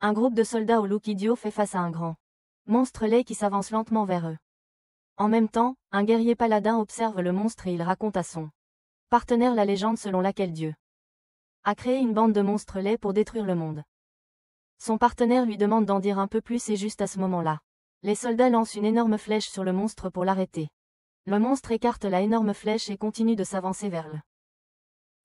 Un groupe de soldats au look idiot fait face à un grand monstre laid qui s'avance lentement vers eux. En même temps, un guerrier paladin observe le monstre et il raconte à son partenaire la légende selon laquelle Dieu a créé une bande de monstres laids pour détruire le monde. Son partenaire lui demande d'en dire un peu plus et juste à ce moment-là, les soldats lancent une énorme flèche sur le monstre pour l'arrêter. Le monstre écarte la énorme flèche et continue de s'avancer vers le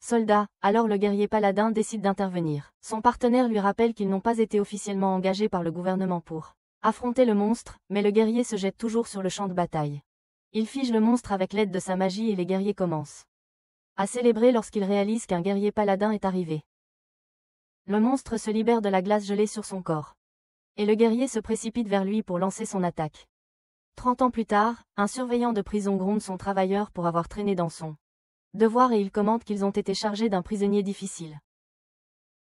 soldat, alors le guerrier paladin décide d'intervenir. Son partenaire lui rappelle qu'ils n'ont pas été officiellement engagés par le gouvernement pour affronter le monstre, mais le guerrier se jette toujours sur le champ de bataille. Il fige le monstre avec l'aide de sa magie et les guerriers commencent à célébrer lorsqu'ils réalisent qu'un guerrier paladin est arrivé. Le monstre se libère de la glace gelée sur son corps. Et le guerrier se précipite vers lui pour lancer son attaque. 30 ans plus tard, un surveillant de prison gronde son travailleur pour avoir traîné dans son devoir et il commente qu'ils ont été chargés d'un prisonnier difficile.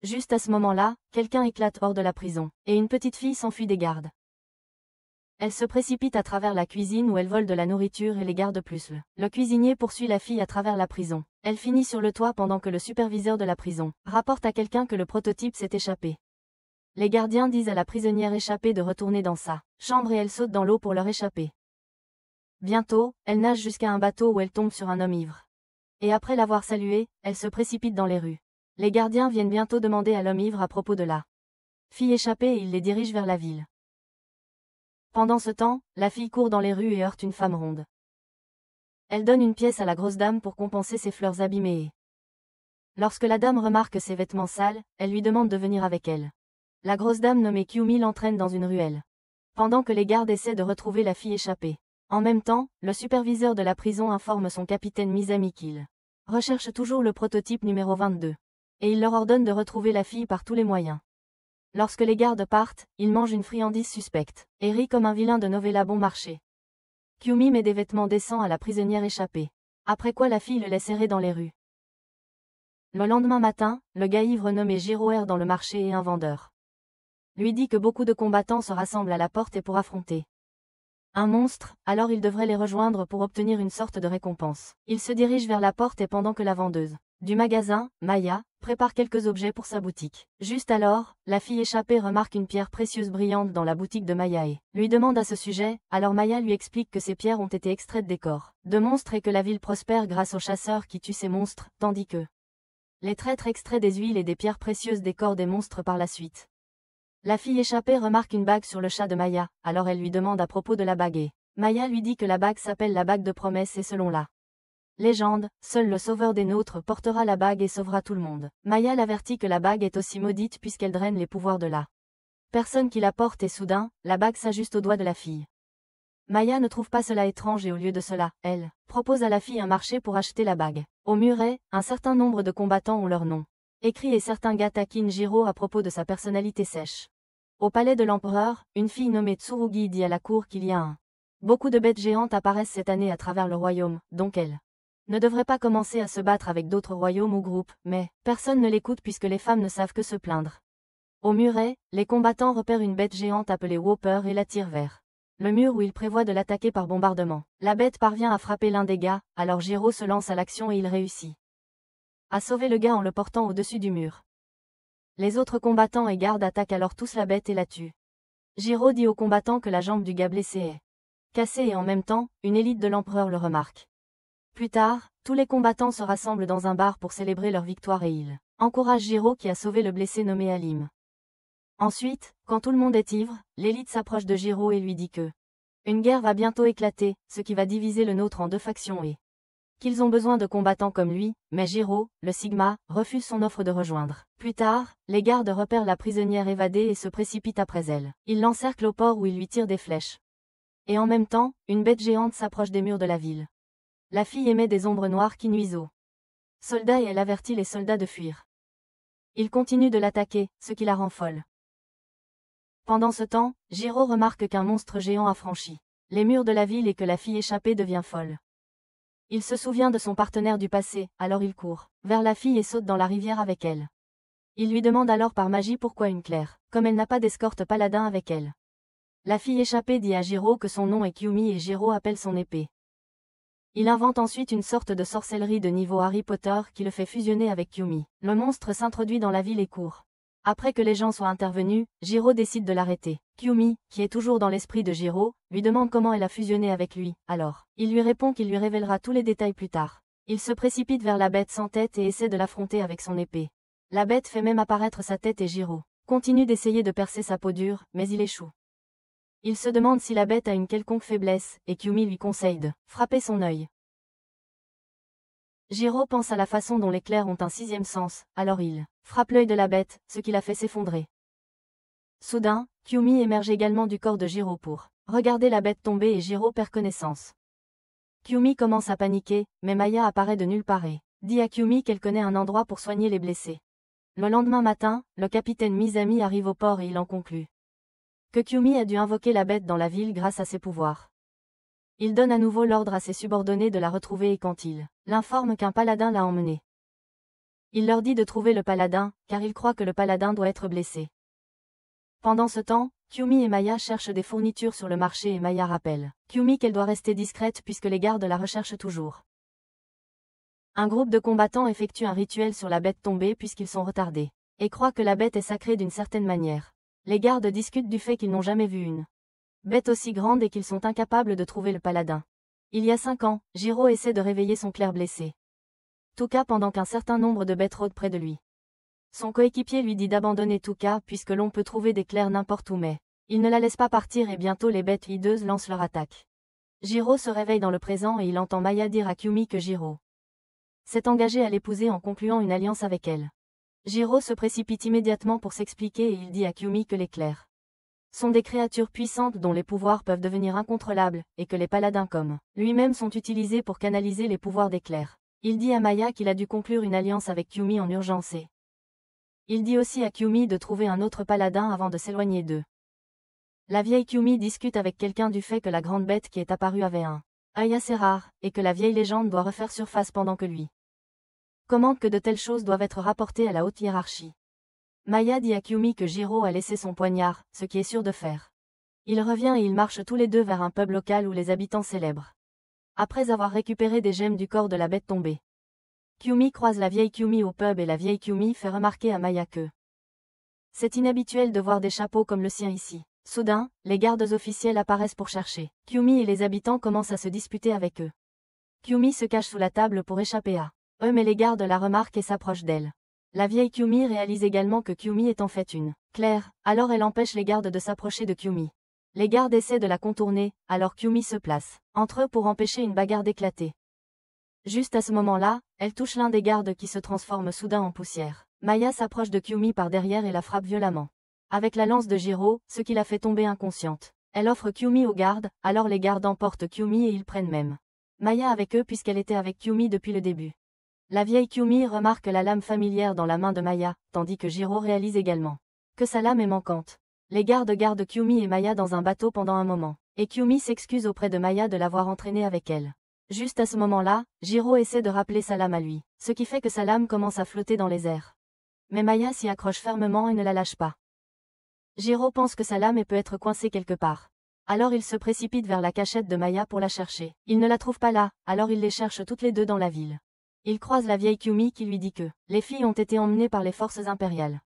Juste à ce moment-là, quelqu'un éclate hors de la prison, et une petite fille s'enfuit des gardes. Elle se précipite à travers la cuisine où elle vole de la nourriture et les gardes plus le cuisinier poursuit la fille à travers la prison. Elle finit sur le toit pendant que le superviseur de la prison rapporte à quelqu'un que le prototype s'est échappé. Les gardiens disent à la prisonnière échappée de retourner dans sa chambre et elle saute dans l'eau pour leur échapper. Bientôt, elle nage jusqu'à un bateau où elle tombe sur un homme ivre. Et après l'avoir salué, elle se précipite dans les rues. Les gardiens viennent bientôt demander à l'homme ivre à propos de la fille échappée et il les dirige vers la ville. Pendant ce temps, la fille court dans les rues et heurte une femme ronde. Elle donne une pièce à la grosse dame pour compenser ses fleurs abîmées et lorsque la dame remarque ses vêtements sales, elle lui demande de venir avec elle. La grosse dame nommée Kyumi l'entraîne dans une ruelle. Pendant que les gardes essaient de retrouver la fille échappée. En même temps, le superviseur de la prison informe son capitaine Misami qu'il recherche toujours le prototype numéro 22. Et il leur ordonne de retrouver la fille par tous les moyens. Lorsque les gardes partent, il mange une friandise suspecte, et rit comme un vilain de novella bon marché. Kyumi met des vêtements décents à la prisonnière échappée. Après quoi la fille le laisse errer dans les rues. Le lendemain matin, le gars ivre nommé Jiro erre dans le marché et un vendeur lui dit que beaucoup de combattants se rassemblent à la porte et pour affronter un monstre, alors il devrait les rejoindre pour obtenir une sorte de récompense. Il se dirige vers la porte et pendant que la vendeuse du magasin, Maya, prépare quelques objets pour sa boutique. Juste alors, la fille échappée remarque une pierre précieuse brillante dans la boutique de Maya et lui demande à ce sujet, alors Maya lui explique que ces pierres ont été extraites des corps de monstres et que la ville prospère grâce aux chasseurs qui tuent ces monstres, tandis que les traîtres extraient des huiles et des pierres précieuses des corps des monstres par la suite. La fille échappée remarque une bague sur le chat de Maya, alors elle lui demande à propos de la bague et Maya lui dit que la bague s'appelle la bague de promesse et selon la légende, seul le sauveur des nôtres portera la bague et sauvera tout le monde. Maya l'avertit que la bague est aussi maudite puisqu'elle draine les pouvoirs de la personne qui la porte et soudain, la bague s'ajuste au doigt de la fille. Maya ne trouve pas cela étrange et au lieu de cela, elle propose à la fille un marché pour acheter la bague. Au muret, un certain nombre de combattants ont leur nom écrit et certains gars taquinent Jiro à propos de sa personnalité sèche. Au palais de l'empereur, une fille nommée Tsurugi dit à la cour qu'il y a beaucoup de bêtes géantes apparaissent cette année à travers le royaume, donc elle ne devrait pas commencer à se battre avec d'autres royaumes ou groupes, mais personne ne l'écoute puisque les femmes ne savent que se plaindre. Au muret, les combattants repèrent une bête géante appelée Whopper et la tirent vers le mur où ils prévoient de l'attaquer par bombardement. La bête parvient à frapper l'un des gars, alors Jiro se lance à l'action et il réussit à sauver le gars en le portant au-dessus du mur. Les autres combattants et gardes attaquent alors tous la bête et la tuent. Jiro dit aux combattants que la jambe du gars blessé est cassée et en même temps, une élite de l'empereur le remarque. Plus tard, tous les combattants se rassemblent dans un bar pour célébrer leur victoire et ils encouragent Jiro qui a sauvé le blessé nommé Halim. Ensuite, quand tout le monde est ivre, l'élite s'approche de Jiro et lui dit que une guerre va bientôt éclater, ce qui va diviser le nôtre en deux factions et qu'ils ont besoin de combattants comme lui, mais Jiro, le Sigma, refuse son offre de rejoindre. Plus tard, les gardes repèrent la prisonnière évadée et se précipitent après elle. Ils l'encerclent au port où ils lui tirent des flèches. Et en même temps, une bête géante s'approche des murs de la ville. La fille émet des ombres noires qui nuisent aux soldats et elle avertit les soldats de fuir. Ils continuent de l'attaquer, ce qui la rend folle. Pendant ce temps, Jiro remarque qu'un monstre géant a franchi les murs de la ville et que la fille échappée devient folle. Il se souvient de son partenaire du passé, alors il court vers la fille et saute dans la rivière avec elle. Il lui demande alors par magie pourquoi une claire, comme elle n'a pas d'escorte paladin avec elle. La fille échappée dit à Jiro que son nom est Kyumi et Jiro appelle son épée. Il invente ensuite une sorte de sorcellerie de niveau Harry Potter qui le fait fusionner avec Kyumi. Le monstre s'introduit dans la ville et court Après que les gens soient intervenus, Jiro décide de l'arrêter. Kyumi, qui est toujours dans l'esprit de Jiro, lui demande comment elle a fusionné avec lui. Alors, il lui répond qu'il lui révélera tous les détails plus tard. Il se précipite vers la bête sans tête et essaie de l'affronter avec son épée. La bête fait même apparaître sa tête et Jiro continue d'essayer de percer sa peau dure, mais il échoue. Il se demande si la bête a une quelconque faiblesse, et Kyumi lui conseille de frapper son œil. Jiro pense à la façon dont les clairs ont un sixième sens, alors il frappe l'œil de la bête, ce qui la fait s'effondrer. Soudain, Kyumi émerge également du corps de Jiro pour regarder la bête tomber et Jiro perd connaissance. Kyumi commence à paniquer, mais Maya apparaît de nulle part et dit à Kyumi qu'elle connaît un endroit pour soigner les blessés. Le lendemain matin, le capitaine Misami arrive au port et il en conclut que Kyumi a dû invoquer la bête dans la ville grâce à ses pouvoirs. Il donne à nouveau l'ordre à ses subordonnés de la retrouver et quand il l'informe qu'un paladin l'a emmenée. Il leur dit de trouver le paladin, car il croit que le paladin doit être blessé. Pendant ce temps, Kyumi et Maya cherchent des fournitures sur le marché et Maya rappelle Kyumi qu'elle doit rester discrète puisque les gardes la recherchent toujours. Un groupe de combattants effectue un rituel sur la bête tombée puisqu'ils sont retardés, et croient que la bête est sacrée d'une certaine manière. Les gardes discutent du fait qu'ils n'ont jamais vu une bête aussi grande et qu'ils sont incapables de trouver le paladin. Il y a 5 ans, Jiro essaie de réveiller son clerc blessé. Touka pendant qu'un certain nombre de bêtes rôdent près de lui. Son coéquipier lui dit d'abandonner Touka puisque l'on peut trouver des clercs n'importe où mais il ne la laisse pas partir et bientôt les bêtes hideuses lancent leur attaque. Jiro se réveille dans le présent et il entend Maya dire à Kyumi que Jiro s'est engagé à l'épouser en concluant une alliance avec elle. Jiro se précipite immédiatement pour s'expliquer et il dit à Kyumi que les clercs sont des créatures puissantes dont les pouvoirs peuvent devenir incontrôlables, et que les paladins comme lui-même sont utilisés pour canaliser les pouvoirs des clercs. Il dit à Maya qu'il a dû conclure une alliance avec Kyumi en urgence et il dit aussi à Kyumi de trouver un autre paladin avant de s'éloigner d'eux. La vieille Kyumi discute avec quelqu'un du fait que la grande bête qui est apparue avait un œil assez rare, et que la vieille légende doit refaire surface pendant que lui commande que de telles choses doivent être rapportées à la haute hiérarchie. Maya dit à Kyumi que Jiro a laissé son poignard, ce qui est sûr de faire. Il revient et ils marchent tous les deux vers un pub local où les habitants célèbrent. Après avoir récupéré des gemmes du corps de la bête tombée, Kyumi croise la vieille Kyumi au pub et la vieille Kyumi fait remarquer à Maya que c'est inhabituel de voir des chapeaux comme le sien ici. Soudain, les gardes officiels apparaissent pour chercher Kyumi et les habitants commencent à se disputer avec eux. Kyumi se cache sous la table pour échapper à eux mais les gardes la remarquent et s'approchent d'elle. La vieille Kyumi réalise également que Kyumi est en fait une clerc, alors elle empêche les gardes de s'approcher de Kyumi. Les gardes essaient de la contourner, alors Kyumi se place entre eux pour empêcher une bagarre d'éclater. Juste à ce moment-là, elle touche l'un des gardes qui se transforme soudain en poussière. Maya s'approche de Kyumi par derrière et la frappe violemment avec la lance de Jiro, ce qui la fait tomber inconsciente. Elle offre Kyumi aux gardes, alors les gardes emportent Kyumi et ils prennent même Maya avec eux puisqu'elle était avec Kyumi depuis le début. La vieille Kyumi remarque la lame familière dans la main de Maya, tandis que Jiro réalise également que sa lame est manquante. Les gardes gardent Kyumi et Maya dans un bateau pendant un moment, et Kyumi s'excuse auprès de Maya de l'avoir entraînée avec elle. Juste à ce moment-là, Jiro essaie de rappeler sa lame à lui, ce qui fait que sa lame commence à flotter dans les airs. Mais Maya s'y accroche fermement et ne la lâche pas. Jiro pense que sa lame peut être coincée quelque part. Alors il se précipite vers la cachette de Maya pour la chercher. Il ne la trouve pas là, alors il les cherche toutes les deux dans la ville. Il croise la vieille Kyumi qui lui dit que les filles ont été emmenées par les forces impériales.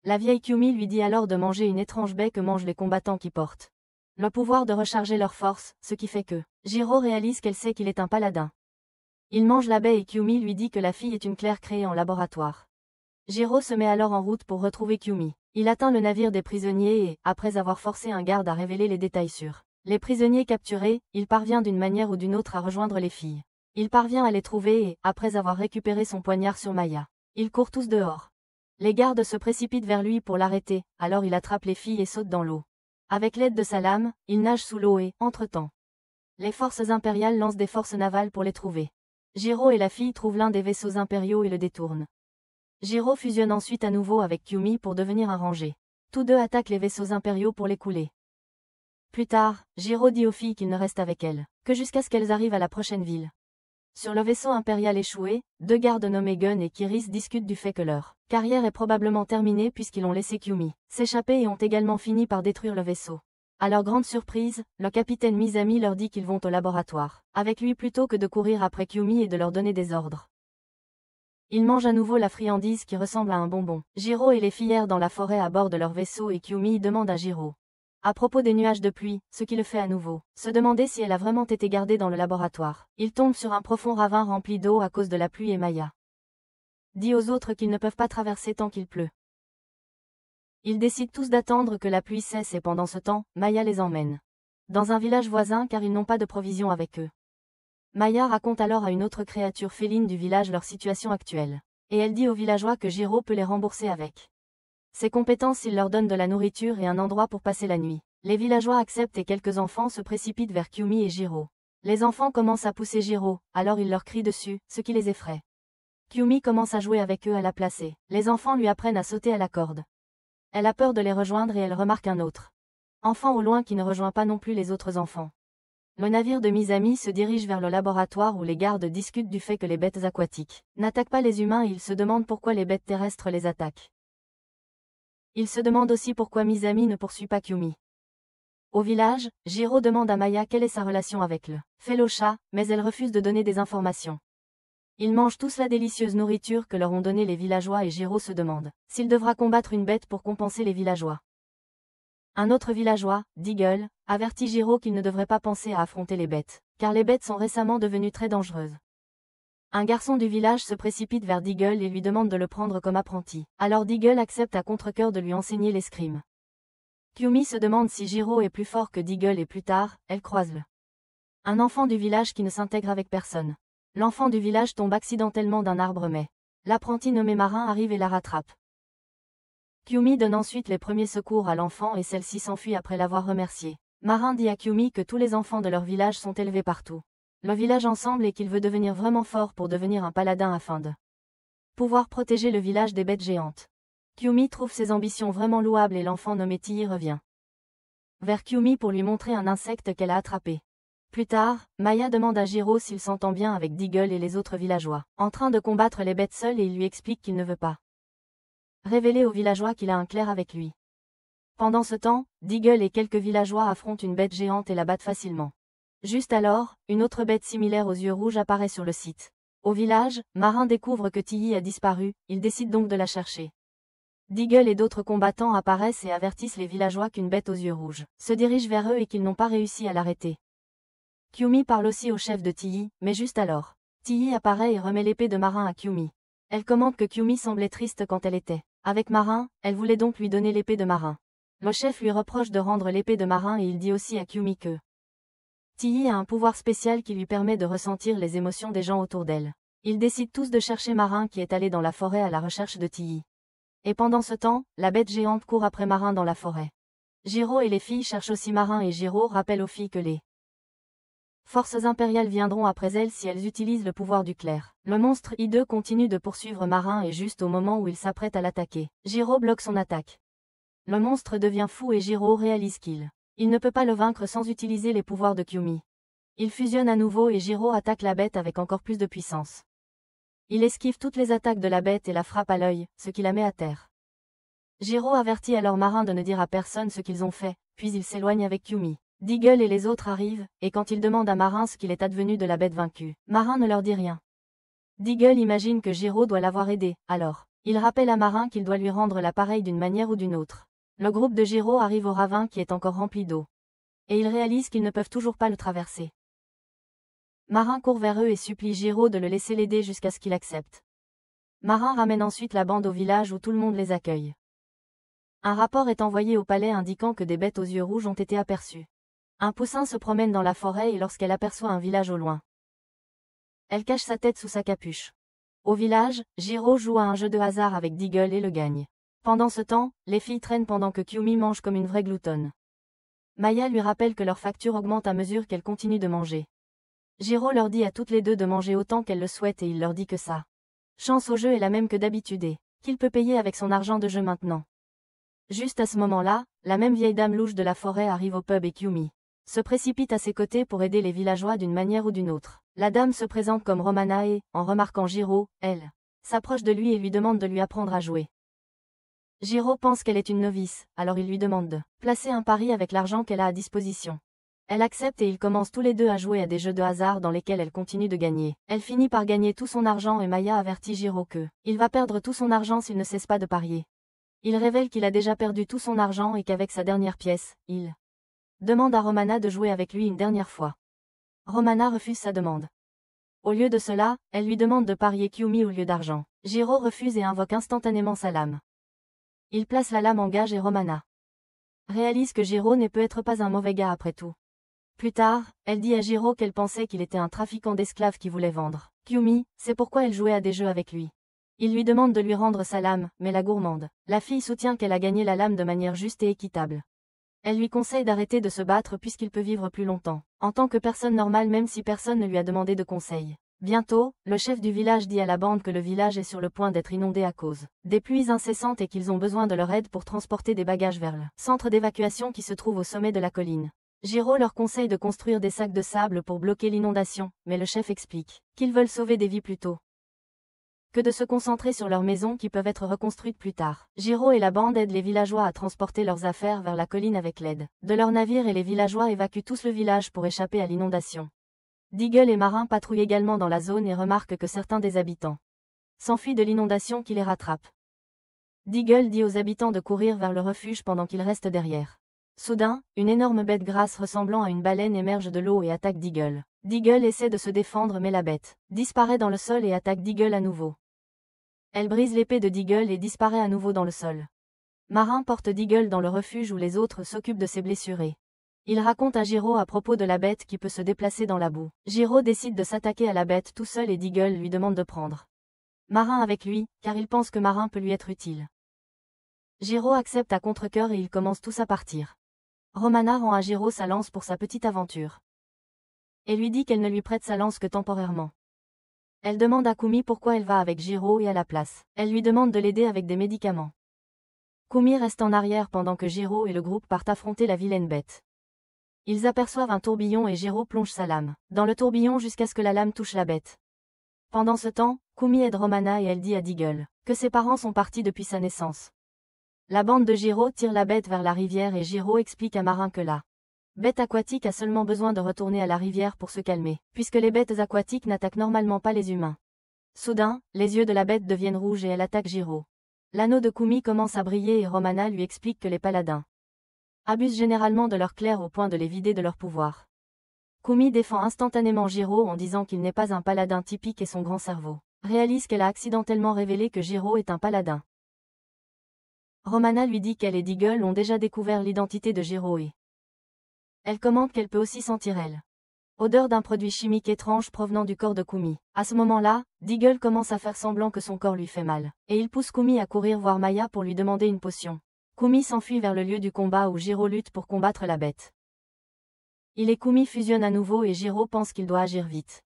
La vieille Kyumi lui dit alors de manger une étrange baie que mangent les combattants qui portent le pouvoir de recharger leurs forces, ce qui fait que Jiro réalise qu'elle sait qu'il est un paladin. Il mange la baie et Kyumi lui dit que la fille est une clerc créée en laboratoire. Jiro se met alors en route pour retrouver Kyumi. Il atteint le navire des prisonniers et, après avoir forcé un garde à révéler les détails sur les prisonniers capturés, il parvient d'une manière ou d'une autre à rejoindre les filles. Il parvient à les trouver et, après avoir récupéré son poignard sur Maya, ils courent tous dehors. Les gardes se précipitent vers lui pour l'arrêter, alors il attrape les filles et saute dans l'eau. Avec l'aide de sa lame, il nage sous l'eau et, entre-temps, les forces impériales lancent des forces navales pour les trouver. Jiro et la fille trouvent l'un des vaisseaux impériaux et le détournent. Jiro fusionne ensuite à nouveau avec Kyumi pour devenir un rangé. Tous deux attaquent les vaisseaux impériaux pour les couler. Plus tard, Jiro dit aux filles qu'il ne reste avec elles que jusqu'à ce qu'elles arrivent à la prochaine ville. Sur le vaisseau impérial échoué, deux gardes nommés Gun et Kiris discutent du fait que leur carrière est probablement terminée puisqu'ils ont laissé Kyumi s'échapper et ont également fini par détruire le vaisseau. À leur grande surprise, le capitaine Misami leur dit qu'ils vont au laboratoire avec lui plutôt que de courir après Kyumi et de leur donner des ordres. Ils mangent à nouveau la friandise qui ressemble à un bonbon. Jiro et les filles errent dans la forêt à bord de leur vaisseau et Kyumi demande à Jiro, à propos des nuages de pluie, ce qui le fait à nouveau se demander si elle a vraiment été gardée dans le laboratoire. Il tombe sur un profond ravin rempli d'eau à cause de la pluie et Maya dit aux autres qu'ils ne peuvent pas traverser tant qu'il pleut. Ils décident tous d'attendre que la pluie cesse et pendant ce temps, Maya les emmène dans un village voisin car ils n'ont pas de provisions avec eux. Maya raconte alors à une autre créature féline du village leur situation actuelle. Et elle dit aux villageois que Jiro peut les rembourser avec ses compétences s'il leur donne de la nourriture et un endroit pour passer la nuit. Les villageois acceptent et quelques enfants se précipitent vers Kyumi et Jiro. Les enfants commencent à pousser Jiro, alors il leur crie dessus, ce qui les effraie. Kyumi commence à jouer avec eux à la placer. Les enfants lui apprennent à sauter à la corde. Elle a peur de les rejoindre et elle remarque un autre enfant au loin qui ne rejoint pas non plus les autres enfants. Le navire de Misami se dirige vers le laboratoire où les gardes discutent du fait que les bêtes aquatiques n'attaquent pas les humains et ils se demandent pourquoi les bêtes terrestres les attaquent. Ils se demandent aussi pourquoi Misami ne poursuit pas Kyumi. Au village, Jiro demande à Maya quelle est sa relation avec le fellow chat, mais elle refuse de donner des informations. Ils mangent tous la délicieuse nourriture que leur ont donnée les villageois et Jiro se demande s'il devra combattre une bête pour compenser les villageois. Un autre villageois, Deagle, avertit Jiro qu'il ne devrait pas penser à affronter les bêtes, car les bêtes sont récemment devenues très dangereuses. Un garçon du village se précipite vers Deagle et lui demande de le prendre comme apprenti. Alors Deagle accepte à contre-cœur de lui enseigner l'escrime. Kyumi se demande si Jiro est plus fort que Deagle et plus tard, elle croise un enfant du village qui ne s'intègre avec personne. L'enfant du village tombe accidentellement d'un arbre mais l'apprenti nommé Marin arrive et la rattrape. Kyumi donne ensuite les premiers secours à l'enfant et celle-ci s'enfuit après l'avoir remercié. Marin dit à Kyumi que tous les enfants de leur village sont élevés partout le village ensemble et qu'il veut devenir vraiment fort pour devenir un paladin afin de pouvoir protéger le village des bêtes géantes. Kyumi trouve ses ambitions vraiment louables et l'enfant nommé Tilly revient vers Kyumi pour lui montrer un insecte qu'elle a attrapé. Plus tard, Maya demande à Jiro s'il s'entend bien avec Deagle et les autres villageois, en train de combattre les bêtes seuls et il lui explique qu'il ne veut pas révéler aux villageois qu'il a un clerc avec lui. Pendant ce temps, Deagle et quelques villageois affrontent une bête géante et la battent facilement. Juste alors, une autre bête similaire aux yeux rouges apparaît sur le site. Au village, Marin découvre que Tilly a disparu, il décide donc de la chercher. Deagle et d'autres combattants apparaissent et avertissent les villageois qu'une bête aux yeux rouges se dirige vers eux et qu'ils n'ont pas réussi à l'arrêter. Kyumi parle aussi au chef de Tilly, mais juste alors, Tilly apparaît et remet l'épée de Marin à Kyumi. Elle commente que Kyumi semblait triste quand elle était avec Marin, elle voulait donc lui donner l'épée de Marin. Le chef lui reproche de rendre l'épée de Marin et il dit aussi à Kyumi que Tilly a un pouvoir spécial qui lui permet de ressentir les émotions des gens autour d'elle. Ils décident tous de chercher Marin qui est allé dans la forêt à la recherche de Tilly. Et pendant ce temps, la bête géante court après Marin dans la forêt. Jiro et les filles cherchent aussi Marin et Jiro rappelle aux filles que les forces impériales viendront après elles si elles utilisent le pouvoir du clair. Le monstre hideux continue de poursuivre Marin et juste au moment où il s'apprête à l'attaquer, Jiro bloque son attaque. Le monstre devient fou et Jiro réalise qu'il ne peut pas le vaincre sans utiliser les pouvoirs de Kyumi. Il fusionne à nouveau et Jiro attaque la bête avec encore plus de puissance. Il esquive toutes les attaques de la bête et la frappe à l'œil, ce qui la met à terre. Jiro avertit alors Marin de ne dire à personne ce qu'ils ont fait, puis il s'éloigne avec Kyumi. Deagle et les autres arrivent, et quand ils demandent à Marin ce qu'il est advenu de la bête vaincue, Marin ne leur dit rien. Deagle imagine que Jiro doit l'avoir aidé, alors il rappelle à Marin qu'il doit lui rendre l'appareil d'une manière ou d'une autre. Le groupe de Jiro arrive au ravin qui est encore rempli d'eau. Et ils réalisent qu'ils ne peuvent toujours pas le traverser. Marin court vers eux et supplie Jiro de le laisser l'aider jusqu'à ce qu'il accepte. Marin ramène ensuite la bande au village où tout le monde les accueille. Un rapport est envoyé au palais indiquant que des bêtes aux yeux rouges ont été aperçues. Un poussin se promène dans la forêt et lorsqu'elle aperçoit un village au loin, elle cache sa tête sous sa capuche. Au village, Jiro joue à un jeu de hasard avec Deagle et le gagne. Pendant ce temps, les filles traînent pendant que Kyumi mange comme une vraie gloutonne. Maya lui rappelle que leur facture augmente à mesure qu'elle continue de manger. Jiro leur dit à toutes les deux de manger autant qu'elles le souhaitent et il leur dit que sa chance au jeu est la même que d'habitude et qu'il peut payer avec son argent de jeu maintenant. Juste à ce moment-là, la même vieille dame louche de la forêt arrive au pub et Kyumi se précipite à ses côtés pour aider les villageois d'une manière ou d'une autre. La dame se présente comme Romana et, en remarquant Jiro, elle s'approche de lui et lui demande de lui apprendre à jouer. Jiro pense qu'elle est une novice, alors il lui demande de placer un pari avec l'argent qu'elle a à disposition. Elle accepte et ils commencent tous les deux à jouer à des jeux de hasard dans lesquels elle continue de gagner. Elle finit par gagner tout son argent et Maya avertit Jiro que il va perdre tout son argent s'il ne cesse pas de parier. Il révèle qu'il a déjà perdu tout son argent et qu'avec sa dernière pièce, il demande à Romana de jouer avec lui une dernière fois. Romana refuse sa demande. Au lieu de cela, elle lui demande de parier Kyumi au lieu d'argent. Jiro refuse et invoque instantanément sa lame. Il place la lame en gage et Romana réalise que Jiro ne peut être pas un mauvais gars après tout. Plus tard, elle dit à Jiro qu'elle pensait qu'il était un trafiquant d'esclaves qui voulait vendre Kyumi, c'est pourquoi elle jouait à des jeux avec lui. Il lui demande de lui rendre sa lame, mais la gourmande. La fille soutient qu'elle a gagné la lame de manière juste et équitable. Elle lui conseille d'arrêter de se battre puisqu'il peut vivre plus longtemps, en tant que personne normale même si personne ne lui a demandé de conseil. Bientôt, le chef du village dit à la bande que le village est sur le point d'être inondé à cause des pluies incessantes et qu'ils ont besoin de leur aide pour transporter des bagages vers le centre d'évacuation qui se trouve au sommet de la colline. Jiro leur conseille de construire des sacs de sable pour bloquer l'inondation, mais le chef explique qu'ils veulent sauver des vies plutôt que de se concentrer sur leurs maisons qui peuvent être reconstruites plus tard. Jiro et la bande aident les villageois à transporter leurs affaires vers la colline avec l'aide de leurs navires et les villageois évacuent tous le village pour échapper à l'inondation. Deagle et Marin patrouillent également dans la zone et remarquent que certains des habitants s'enfuient de l'inondation qui les rattrape. Deagle dit aux habitants de courir vers le refuge pendant qu'ils restent derrière. Soudain, une énorme bête grasse ressemblant à une baleine émerge de l'eau et attaque Deagle. Deagle essaie de se défendre mais la bête disparaît dans le sol et attaque Deagle à nouveau. Elle brise l'épée de Deagle et disparaît à nouveau dans le sol. Marin porte Deagle dans le refuge où les autres s'occupent de ses blessures et il raconte à Jiro à propos de la bête qui peut se déplacer dans la boue. Jiro décide de s'attaquer à la bête tout seul et Deagle lui demande de prendre Marin avec lui, car il pense que Marin peut lui être utile. Jiro accepte à contre-cœur et ils commencent tous à partir. Romana rend à Jiro sa lance pour sa petite aventure et lui dit qu'elle ne lui prête sa lance que temporairement. Elle demande à Kumi pourquoi elle va avec Jiro et à la place, elle lui demande de l'aider avec des médicaments. Kumi reste en arrière pendant que Jiro et le groupe partent affronter la vilaine bête. Ils aperçoivent un tourbillon et Jiro plonge sa lame dans le tourbillon jusqu'à ce que la lame touche la bête. Pendant ce temps, Kumi aide Romana et elle dit à Deagle que ses parents sont partis depuis sa naissance. La bande de Jiro tire la bête vers la rivière et Jiro explique à Marin que la bête aquatique a seulement besoin de retourner à la rivière pour se calmer, puisque les bêtes aquatiques n'attaquent normalement pas les humains. Soudain, les yeux de la bête deviennent rouges et elle attaque Jiro. L'anneau de Kumi commence à briller et Romana lui explique que les paladins abusent généralement de leur clair au point de les vider de leur pouvoir. Kumi défend instantanément Jiro en disant qu'il n'est pas un paladin typique et son grand cerveau réalise qu'elle a accidentellement révélé que Jiro est un paladin. Romana lui dit qu'elle et Deagle ont déjà découvert l'identité de Jiro et elle commente qu'elle peut aussi sentir odeur d'un produit chimique étrange provenant du corps de Kumi. À ce moment-là, Deagle commence à faire semblant que son corps lui fait mal, et il pousse Kumi à courir voir Maya pour lui demander une potion. Kumi s'enfuit vers le lieu du combat où Jiro lutte pour combattre la bête. Il et Kumi fusionnent à nouveau et Jiro pense qu'il doit agir vite.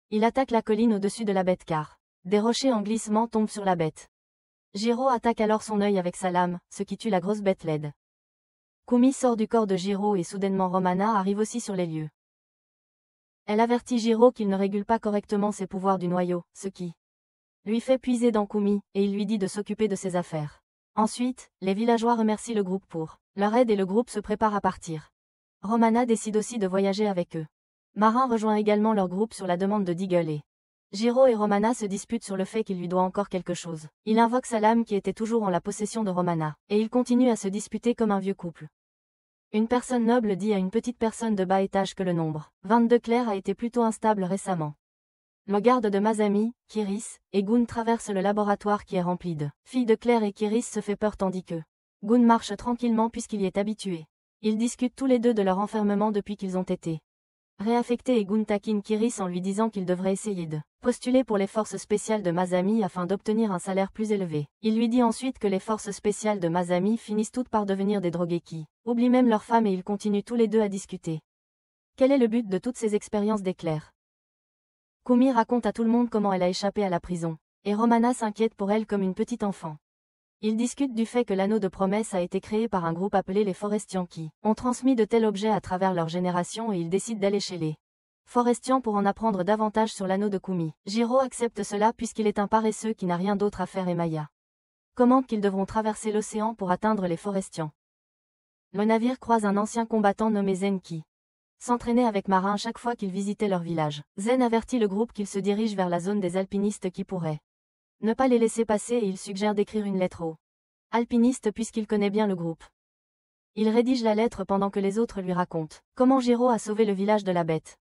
Il attaque la colline au-dessus de la bête car des rochers en glissement tombent sur la bête. Jiro attaque alors son œil avec sa lame, ce qui tue la grosse bête laide. Kumi sort du corps de Jiro et soudainement Romana arrive aussi sur les lieux. Elle avertit Jiro qu'il ne régule pas correctement ses pouvoirs du noyau, ce qui lui fait puiser dans Kumi, et il lui dit de s'occuper de ses affaires. Ensuite, les villageois remercient le groupe pour leur aide et le groupe se prépare à partir. Romana décide aussi de voyager avec eux. Marin rejoint également leur groupe sur la demande de Deagle et Jiro et Romana se disputent sur le fait qu'il lui doit encore quelque chose. Il invoque sa lame qui était toujours en la possession de Romana, et ils continuent à se disputer comme un vieux couple. Une personne noble dit à une petite personne de bas étage que le nombre 22 clair a été plutôt instable récemment. Le garde de Masami, Kiris, et Gun traversent le laboratoire qui est rempli de filles de Claire et Kiris se fait peur tandis que Gun marche tranquillement puisqu'il y est habitué. Ils discutent tous les deux de leur enfermement depuis qu'ils ont été réaffectés et Gun taquine Kiris en lui disant qu'il devrait essayer de postuler pour les forces spéciales de Masami afin d'obtenir un salaire plus élevé. Il lui dit ensuite que les forces spéciales de Masami finissent toutes par devenir des drogués qui oublient même leurs femmes et ils continuent tous les deux à discuter. Quel est le but de toutes ces expériences d'éclairs? Kumi raconte à tout le monde comment elle a échappé à la prison, et Romana s'inquiète pour elle comme une petite enfant. Ils discutent du fait que l'anneau de promesse a été créé par un groupe appelé les Forestians qui ont transmis de tels objets à travers leur génération et ils décident d'aller chez les Forestians pour en apprendre davantage sur l'anneau de Kumi. Jiro accepte cela puisqu'il est un paresseux qui n'a rien d'autre à faire et Maya commente qu'ils devront traverser l'océan pour atteindre les Forestians. Le navire croise un ancien combattant nommé Zen qui s'entraînait avec Marin chaque fois qu'il visitait leur village. Zen avertit le groupe qu'il se dirige vers la zone des alpinistes qui pourraient ne pas les laisser passer et il suggère d'écrire une lettre aux alpinistes puisqu'il connaît bien le groupe. Il rédige la lettre pendant que les autres lui racontent comment Jiro a sauvé le village de la bête.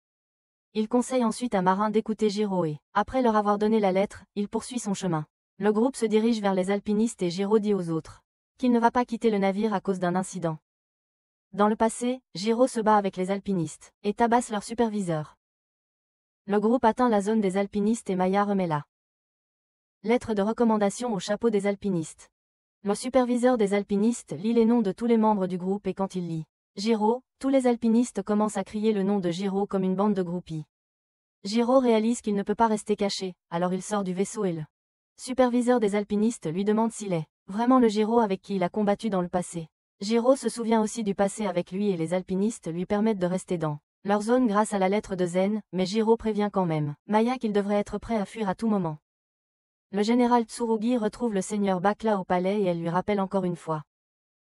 Il conseille ensuite à Marin d'écouter Jiro et, après leur avoir donné la lettre, il poursuit son chemin. Le groupe se dirige vers les alpinistes et Jiro dit aux autres qu'il ne va pas quitter le navire à cause d'un incident. Dans le passé, Jiro se bat avec les alpinistes et tabasse leur superviseur. Le groupe atteint la zone des alpinistes et Maya remet la lettre de recommandation au chapeau des alpinistes. Le superviseur des alpinistes lit les noms de tous les membres du groupe et quand il lit Jiro, tous les alpinistes commencent à crier le nom de Jiro comme une bande de groupies. Jiro réalise qu'il ne peut pas rester caché, alors il sort du vaisseau et le superviseur des alpinistes lui demande s'il est vraiment le Jiro avec qui il a combattu dans le passé. Jiro se souvient aussi du passé avec lui et les alpinistes lui permettent de rester dans leur zone grâce à la lettre de Zen, mais Jiro prévient quand même Maya qu'il devrait être prêt à fuir à tout moment. Le général Tsurugi retrouve le seigneur Bakla au palais et elle lui rappelle encore une fois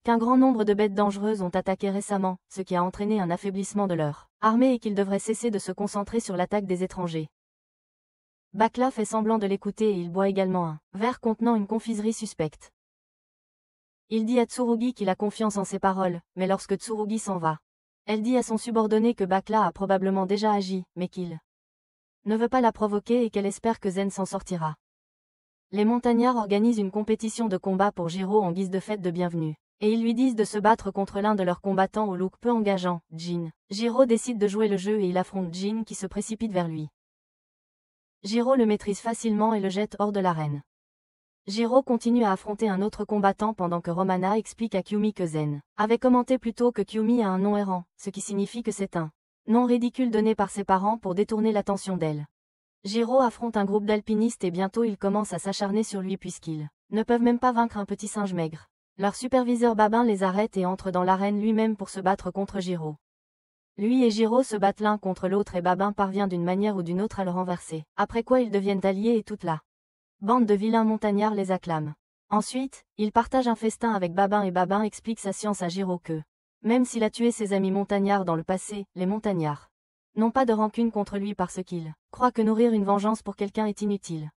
qu'un grand nombre de bêtes dangereuses ont attaqué récemment, ce qui a entraîné un affaiblissement de leur armée et qu'ils devraient cesser de se concentrer sur l'attaque des étrangers. Bakla fait semblant de l'écouter et il boit également un verre contenant une confiserie suspecte. Il dit à Tsurugi qu'il a confiance en ses paroles, mais lorsque Tsurugi s'en va, elle dit à son subordonné que Bakla a probablement déjà agi, mais qu'il ne veut pas la provoquer et qu'elle espère que Zen s'en sortira. Les montagnards organisent une compétition de combat pour Jiro en guise de fête de bienvenue, et ils lui disent de se battre contre l'un de leurs combattants au look peu engageant, Jin. Jiro décide de jouer le jeu et il affronte Jin qui se précipite vers lui. Jiro le maîtrise facilement et le jette hors de l'arène. Jiro continue à affronter un autre combattant pendant que Romana explique à Kyumi que Zen avait commenté plus tôt que Kyumi a un nom errant, ce qui signifie que c'est un nom ridicule donné par ses parents pour détourner l'attention d'elle. Jiro affronte un groupe d'alpinistes et bientôt ils commencent à s'acharner sur lui puisqu'ils ne peuvent même pas vaincre un petit singe maigre. Leur superviseur Babin les arrête et entre dans l'arène lui-même pour se battre contre Jiro. Lui et Jiro se battent l'un contre l'autre et Babin parvient d'une manière ou d'une autre à le renverser, après quoi ils deviennent alliés et toute la bande de vilains montagnards les acclame. Ensuite, ils partagent un festin avec Babin et Babin explique sa science à Jiro que, même s'il a tué ses amis montagnards dans le passé, les montagnards n'ont pas de rancune contre lui parce qu'ils croient que nourrir une vengeance pour quelqu'un est inutile.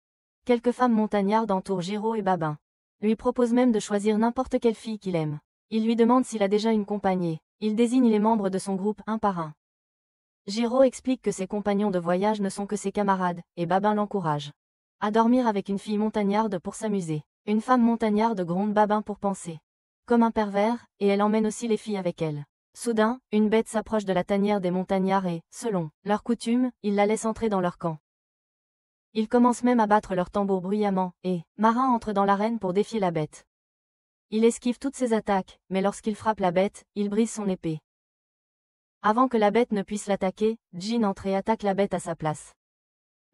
Quelques femmes montagnardes entourent Jiro et Babin. Lui propose même de choisir n'importe quelle fille qu'il aime. Il lui demande s'il a déjà une compagne. Il désigne les membres de son groupe un par un. Jiro explique que ses compagnons de voyage ne sont que ses camarades, et Babin l'encourage à dormir avec une fille montagnarde pour s'amuser. Une femme montagnarde gronde Babin pour penser comme un pervers, et elle emmène aussi les filles avec elle. Soudain, une bête s'approche de la tanière des montagnards et, selon leur coutume, ils la laissent entrer dans leur camp. Ils commencent même à battre leur tambour bruyamment, et Marin entre dans l'arène pour défier la bête. Il esquive toutes ses attaques, mais lorsqu'il frappe la bête, il brise son épée. Avant que la bête ne puisse l'attaquer, Jin entre et attaque la bête à sa place.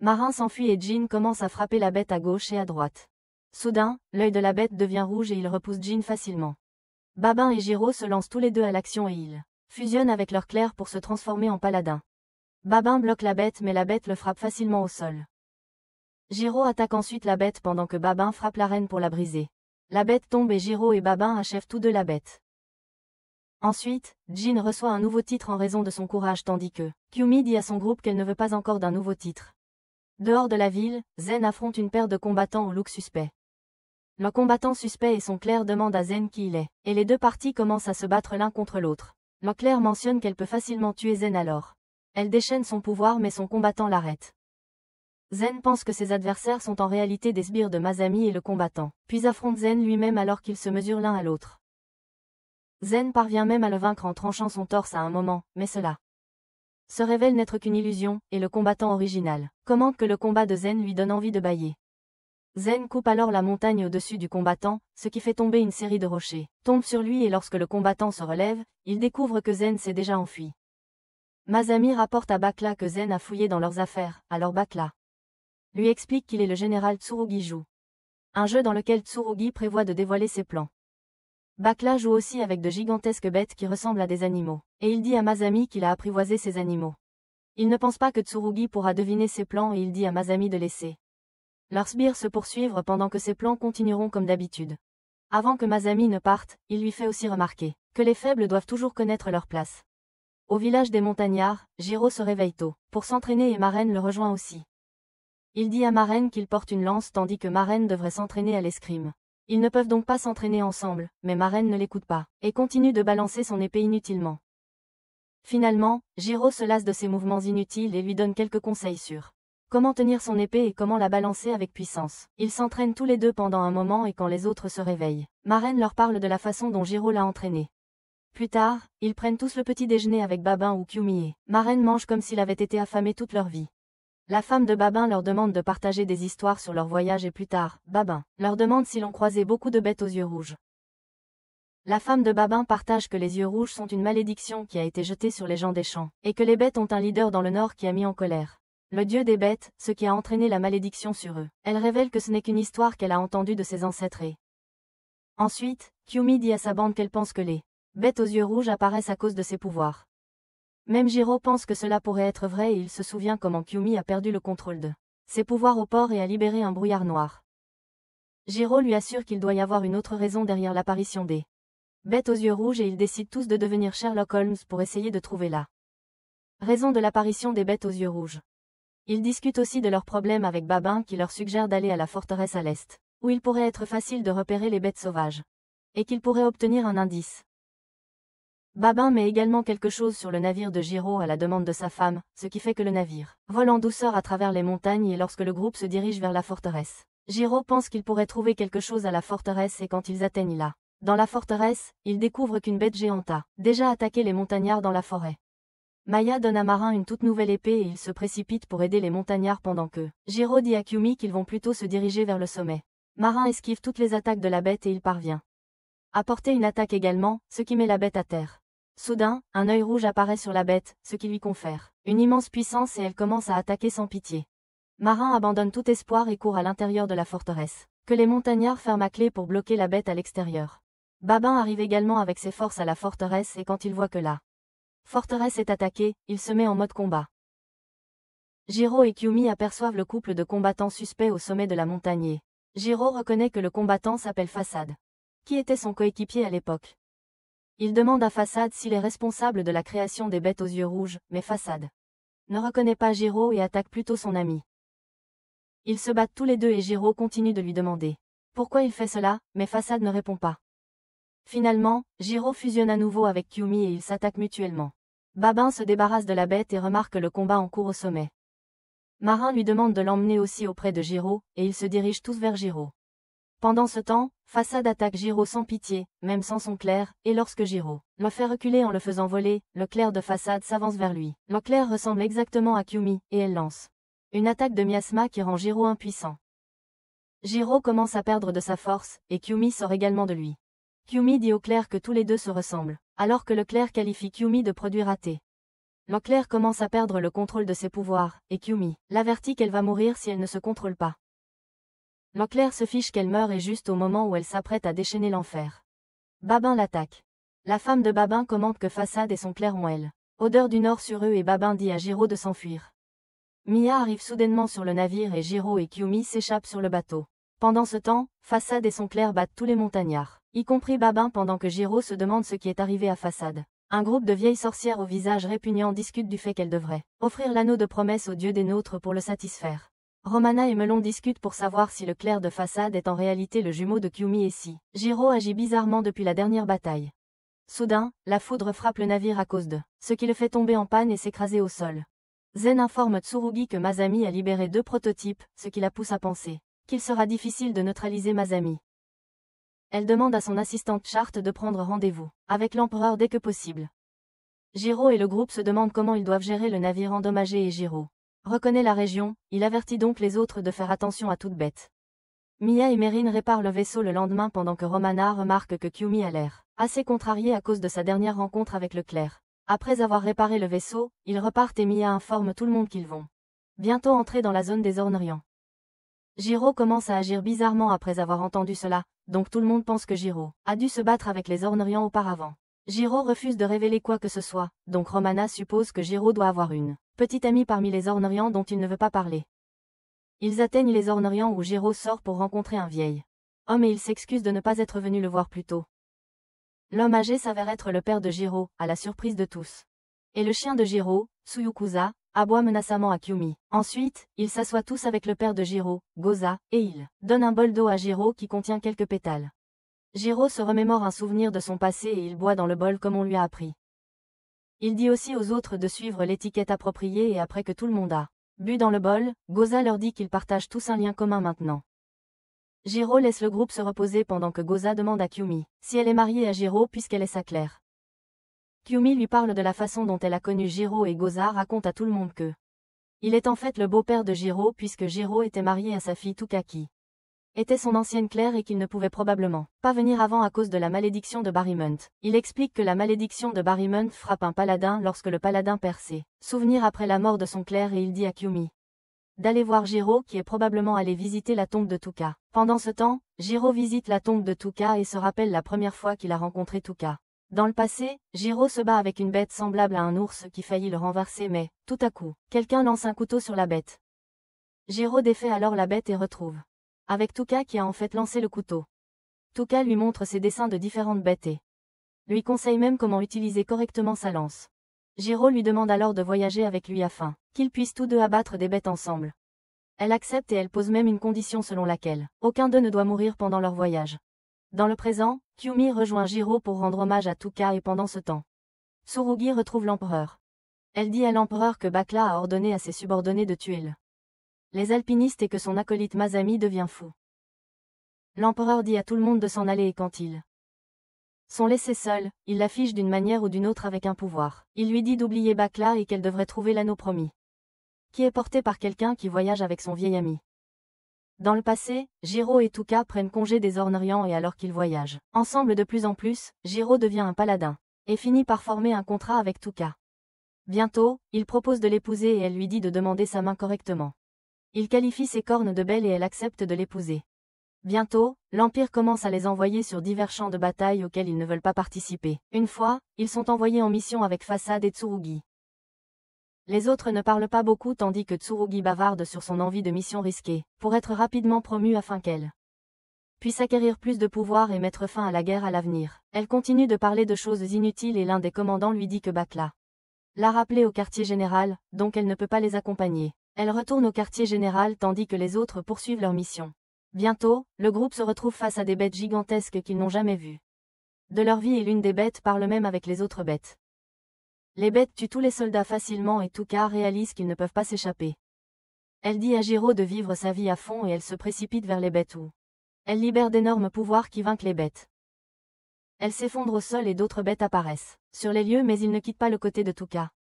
Marin s'enfuit et Jin commence à frapper la bête à gauche et à droite. Soudain, l'œil de la bête devient rouge et il repousse Jin facilement. Babin et Jiro se lancent tous les deux à l'action et ils fusionnent avec leur clair pour se transformer en paladin. Babin bloque la bête mais la bête le frappe facilement au sol. Jiro attaque ensuite la bête pendant que Babin frappe l'arène pour la briser. La bête tombe et Jiro et Babin achèvent tous deux la bête. Ensuite, Jin reçoit un nouveau titre en raison de son courage tandis que Kyumi dit à son groupe qu'elle ne veut pas encore d'un nouveau titre. Dehors de la ville, Zen affronte une paire de combattants au look suspect. Le combattant suspect et son clerc demandent à Zen qui il est, et les deux parties commencent à se battre l'un contre l'autre. Le clerc mentionne qu'elle peut facilement tuer Zen alors. Elle déchaîne son pouvoir mais son combattant l'arrête. Zen pense que ses adversaires sont en réalité des sbires de Masami et le combattant, puis affronte Zen lui-même alors qu'ils se mesurent l'un à l'autre. Zen parvient même à le vaincre en tranchant son torse à un moment, mais cela se révèle n'être qu'une illusion, et le combattant original commente que le combat de Zen lui donne envie de bâiller. Zen coupe alors la montagne au-dessus du combattant, ce qui fait tomber une série de rochers, tombe sur lui et lorsque le combattant se relève, il découvre que Zen s'est déjà enfui. Masami rapporte à Bakla que Zen a fouillé dans leurs affaires, alors Bakla lui explique qu'il est le général Tsurugi joue un jeu dans lequel Tsurugi prévoit de dévoiler ses plans. Bakla joue aussi avec de gigantesques bêtes qui ressemblent à des animaux, et il dit à Masami qu'il a apprivoisé ces animaux. Il ne pense pas que Tsurugi pourra deviner ses plans et il dit à Masami de laisser leurs sbires se poursuivre pendant que ses plans continueront comme d'habitude. Avant que Masami ne parte, il lui fait aussi remarquer que les faibles doivent toujours connaître leur place. Au village des montagnards, Jiro se réveille tôt, pour s'entraîner et Marraine le rejoint aussi. Il dit à Marraine qu'il porte une lance tandis que Marraine devrait s'entraîner à l'escrime. Ils ne peuvent donc pas s'entraîner ensemble, mais Marraine ne l'écoute pas, et continue de balancer son épée inutilement. Finalement, Jiro se lasse de ses mouvements inutiles et lui donne quelques conseils sur comment tenir son épée et comment la balancer avec puissance. Ils s'entraînent tous les deux pendant un moment et quand les autres se réveillent, Marraine leur parle de la façon dont Jiro l'a entraîné. Plus tard, ils prennent tous le petit déjeuner avec Babin ou Kyumi et Marraine mange comme s'il avait été affamé toute leur vie. La femme de Babin leur demande de partager des histoires sur leur voyage et plus tard, Babin leur demande s'ils ont croisé beaucoup de bêtes aux yeux rouges. La femme de Babin partage que les yeux rouges sont une malédiction qui a été jetée sur les gens des champs, et que les bêtes ont un leader dans le nord qui a mis en colère le dieu des bêtes, ce qui a entraîné la malédiction sur eux. Elle révèle que ce n'est qu'une histoire qu'elle a entendue de ses ancêtres et ensuite, Kyumi dit à sa bande qu'elle pense que les bêtes aux yeux rouges apparaissent à cause de ses pouvoirs. Même Jiro pense que cela pourrait être vrai et il se souvient comment Kyumi a perdu le contrôle de ses pouvoirs au port et a libéré un brouillard noir. Jiro lui assure qu'il doit y avoir une autre raison derrière l'apparition des bêtes aux yeux rouges et ils décident tous de devenir Sherlock Holmes pour essayer de trouver la raison de l'apparition des bêtes aux yeux rouges. Ils discutent aussi de leurs problèmes avec Babin qui leur suggère d'aller à la forteresse à l'est, où il pourrait être facile de repérer les bêtes sauvages. Et qu'ils pourraient obtenir un indice. Babin met également quelque chose sur le navire de Jiro à la demande de sa femme, ce qui fait que le navire vole en douceur à travers les montagnes et lorsque le groupe se dirige vers la forteresse. Jiro pense qu'il pourrait trouver quelque chose à la forteresse et quand ils atteignent là, dans la forteresse, ils découvrent qu'une bête géante a déjà attaqué les montagnards dans la forêt. Maya donne à Marin une toute nouvelle épée et il se précipite pour aider les montagnards pendant que Jiro dit à Kyumi qu'ils vont plutôt se diriger vers le sommet. Marin esquive toutes les attaques de la bête et il parvient à porter une attaque également, ce qui met la bête à terre. Soudain, un œil rouge apparaît sur la bête, ce qui lui confère une immense puissance et elle commence à attaquer sans pitié. Marin abandonne tout espoir et court à l'intérieur de la forteresse, que les montagnards ferment à clé pour bloquer la bête à l'extérieur. Babin arrive également avec ses forces à la forteresse et quand il voit que la forteresse est attaquée, il se met en mode combat. Jiro et Kyumi aperçoivent le couple de combattants suspects au sommet de la montagne et Jiro reconnaît que le combattant s'appelle Façade, qui était son coéquipier à l'époque. Il demande à Façade s'il est responsable de la création des bêtes aux yeux rouges, mais Façade ne reconnaît pas Jiro et attaque plutôt son ami. Ils se battent tous les deux et Jiro continue de lui demander pourquoi il fait cela, mais Façade ne répond pas. Finalement, Jiro fusionne à nouveau avec Kyumi et ils s'attaquent mutuellement. Babin se débarrasse de la bête et remarque le combat en cours au sommet. Marin lui demande de l'emmener aussi auprès de Jiro, et ils se dirigent tous vers Jiro. Pendant ce temps, Façade attaque Jiro sans pitié, même sans son clerc, et lorsque Jiro le fait reculer en le faisant voler, le clerc de Façade s'avance vers lui. Le clerc ressemble exactement à Kyumi, et elle lance une attaque de miasma qui rend Jiro impuissant. Jiro commence à perdre de sa force, et Kyumi sort également de lui. Kyumi dit au clerc que tous les deux se ressemblent, alors que le clerc qualifie Kyumi de produit raté. Le clerc commence à perdre le contrôle de ses pouvoirs, et Kyumi l'avertit qu'elle va mourir si elle ne se contrôle pas. Le clerc se fiche qu'elle meurt et juste au moment où elle s'apprête à déchaîner l'enfer. Babin l'attaque. La femme de Babin commente que Façade et son clerc ont elle odeur du nord sur eux et Babin dit à Jiro de s'enfuir. Mia arrive soudainement sur le navire et Jiro et Kyumi s'échappent sur le bateau. Pendant ce temps, Façade et son clerc battent tous les montagnards, y compris Babin pendant que Jiro se demande ce qui est arrivé à Façade. Un groupe de vieilles sorcières au visage répugnant discute du fait qu'elles devraient offrir l'anneau de promesse au dieu des nôtres pour le satisfaire. Romana et Melon discutent pour savoir si le clerc de Façade est en réalité le jumeau de Kyumi et si Jiro agit bizarrement depuis la dernière bataille. Soudain, la foudre frappe le navire à cause de ce qui le fait tomber en panne et s'écraser au sol. Zen informe Tsurugi que Masami a libéré 2 prototypes, ce qui la pousse à penser qu'il sera difficile de neutraliser Masami. Elle demande à son assistante Charte de prendre rendez-vous avec l'empereur dès que possible. Jiro et le groupe se demandent comment ils doivent gérer le navire endommagé et Jiro reconnaît la région, il avertit donc les autres de faire attention à toute bête. Mia et Merin réparent le vaisseau le lendemain pendant que Romana remarque que Kyumi a l'air assez contrarié à cause de sa dernière rencontre avec le clerc. Après avoir réparé le vaisseau, ils repartent et Mia informe tout le monde qu'ils vont bientôt entrer dans la zone des Ornerians. Jiro commence à agir bizarrement après avoir entendu cela, donc tout le monde pense que Jiro a dû se battre avec les Ornerians auparavant. Jiro refuse de révéler quoi que ce soit, donc Romana suppose que Jiro doit avoir une petite amie parmi les Ornerians dont il ne veut pas parler. Ils atteignent les Ornerians où Jiro sort pour rencontrer un vieil homme et il s'excuse de ne pas être venu le voir plus tôt. L'homme âgé s'avère être le père de Jiro, à la surprise de tous. Et le chien de Jiro, Tsuyukuza, aboie menaçamment à Kyumi. Ensuite, ils s'assoient tous avec le père de Jiro, Goza, et il donne un bol d'eau à Jiro qui contient quelques pétales. Jiro se remémore un souvenir de son passé et il boit dans le bol comme on lui a appris. Il dit aussi aux autres de suivre l'étiquette appropriée et après que tout le monde a bu dans le bol, Goza leur dit qu'ils partagent tous un lien commun maintenant. Jiro laisse le groupe se reposer pendant que Goza demande à Kyumi si elle est mariée à Jiro puisqu'elle est sa claire. Kyumi lui parle de la façon dont elle a connu Jiro et Goza raconte à tout le monde que il est en fait le beau-père de Jiro puisque Jiro était marié à sa fille Tukaki. Était son ancienne claire et qu'il ne pouvait probablement pas venir avant à cause de la malédiction de Barrymont. Il explique que la malédiction de Barrymont frappe un paladin lorsque le paladin perd ses souvenirs après la mort de son claire et il dit à Kyumi d'aller voir Jiro qui est probablement allé visiter la tombe de Tuka. Pendant ce temps, Jiro visite la tombe de Tuka et se rappelle la première fois qu'il a rencontré Tuka. Dans le passé, Jiro se bat avec une bête semblable à un ours qui faillit le renverser mais, tout à coup, quelqu'un lance un couteau sur la bête. Jiro défait alors la bête et retrouve avec Tuka qui a en fait lancé le couteau. Tuka lui montre ses dessins de différentes bêtes et lui conseille même comment utiliser correctement sa lance. Jiro lui demande alors de voyager avec lui afin qu'ils puissent tous deux abattre des bêtes ensemble. Elle accepte et elle pose même une condition selon laquelle aucun d'eux ne doit mourir pendant leur voyage. Dans le présent, Kyumi rejoint Jiro pour rendre hommage à Tuka et pendant ce temps, Tsurugi retrouve l'empereur. Elle dit à l'empereur que Bakla a ordonné à ses subordonnés de tuer les alpinistes et que son acolyte Masami devient fou. L'empereur dit à tout le monde de s'en aller et quand ils sont laissés seuls, il l'affiche d'une manière ou d'une autre avec un pouvoir. Il lui dit d'oublier Bakla et qu'elle devrait trouver l'anneau promis, qui est porté par quelqu'un qui voyage avec son vieil ami. Dans le passé, Jiro et Tuka prennent congé des Ornerians et alors qu'ils voyagent ensemble de plus en plus, Jiro devient un paladin et finit par former un contrat avec Tuka. Bientôt, il propose de l'épouser et elle lui dit de demander sa main correctement. Il qualifie ses cornes de belles et elle accepte de l'épouser. Bientôt, l'Empire commence à les envoyer sur divers champs de bataille auxquels ils ne veulent pas participer. Une fois, ils sont envoyés en mission avec Fasad et Tsurugi. Les autres ne parlent pas beaucoup tandis que Tsurugi bavarde sur son envie de mission risquée, pour être rapidement promue afin qu'elle puisse acquérir plus de pouvoir et mettre fin à la guerre à l'avenir. Elle continue de parler de choses inutiles et l'un des commandants lui dit que Bakla l'a rappelée au quartier général, donc elle ne peut pas les accompagner. Elle retourne au quartier général tandis que les autres poursuivent leur mission. Bientôt, le groupe se retrouve face à des bêtes gigantesques qu'ils n'ont jamais vues de leur vie et l'une des bêtes parle même avec les autres bêtes. Les bêtes tuent tous les soldats facilement et Tuka réalise qu'ils ne peuvent pas s'échapper. Elle dit à Jiro de vivre sa vie à fond et elle se précipite vers les bêtes où elle libère d'énormes pouvoirs qui vainquent les bêtes. Elle s'effondre au sol et d'autres bêtes apparaissent sur les lieux mais ils ne quittent pas le côté de Tuka.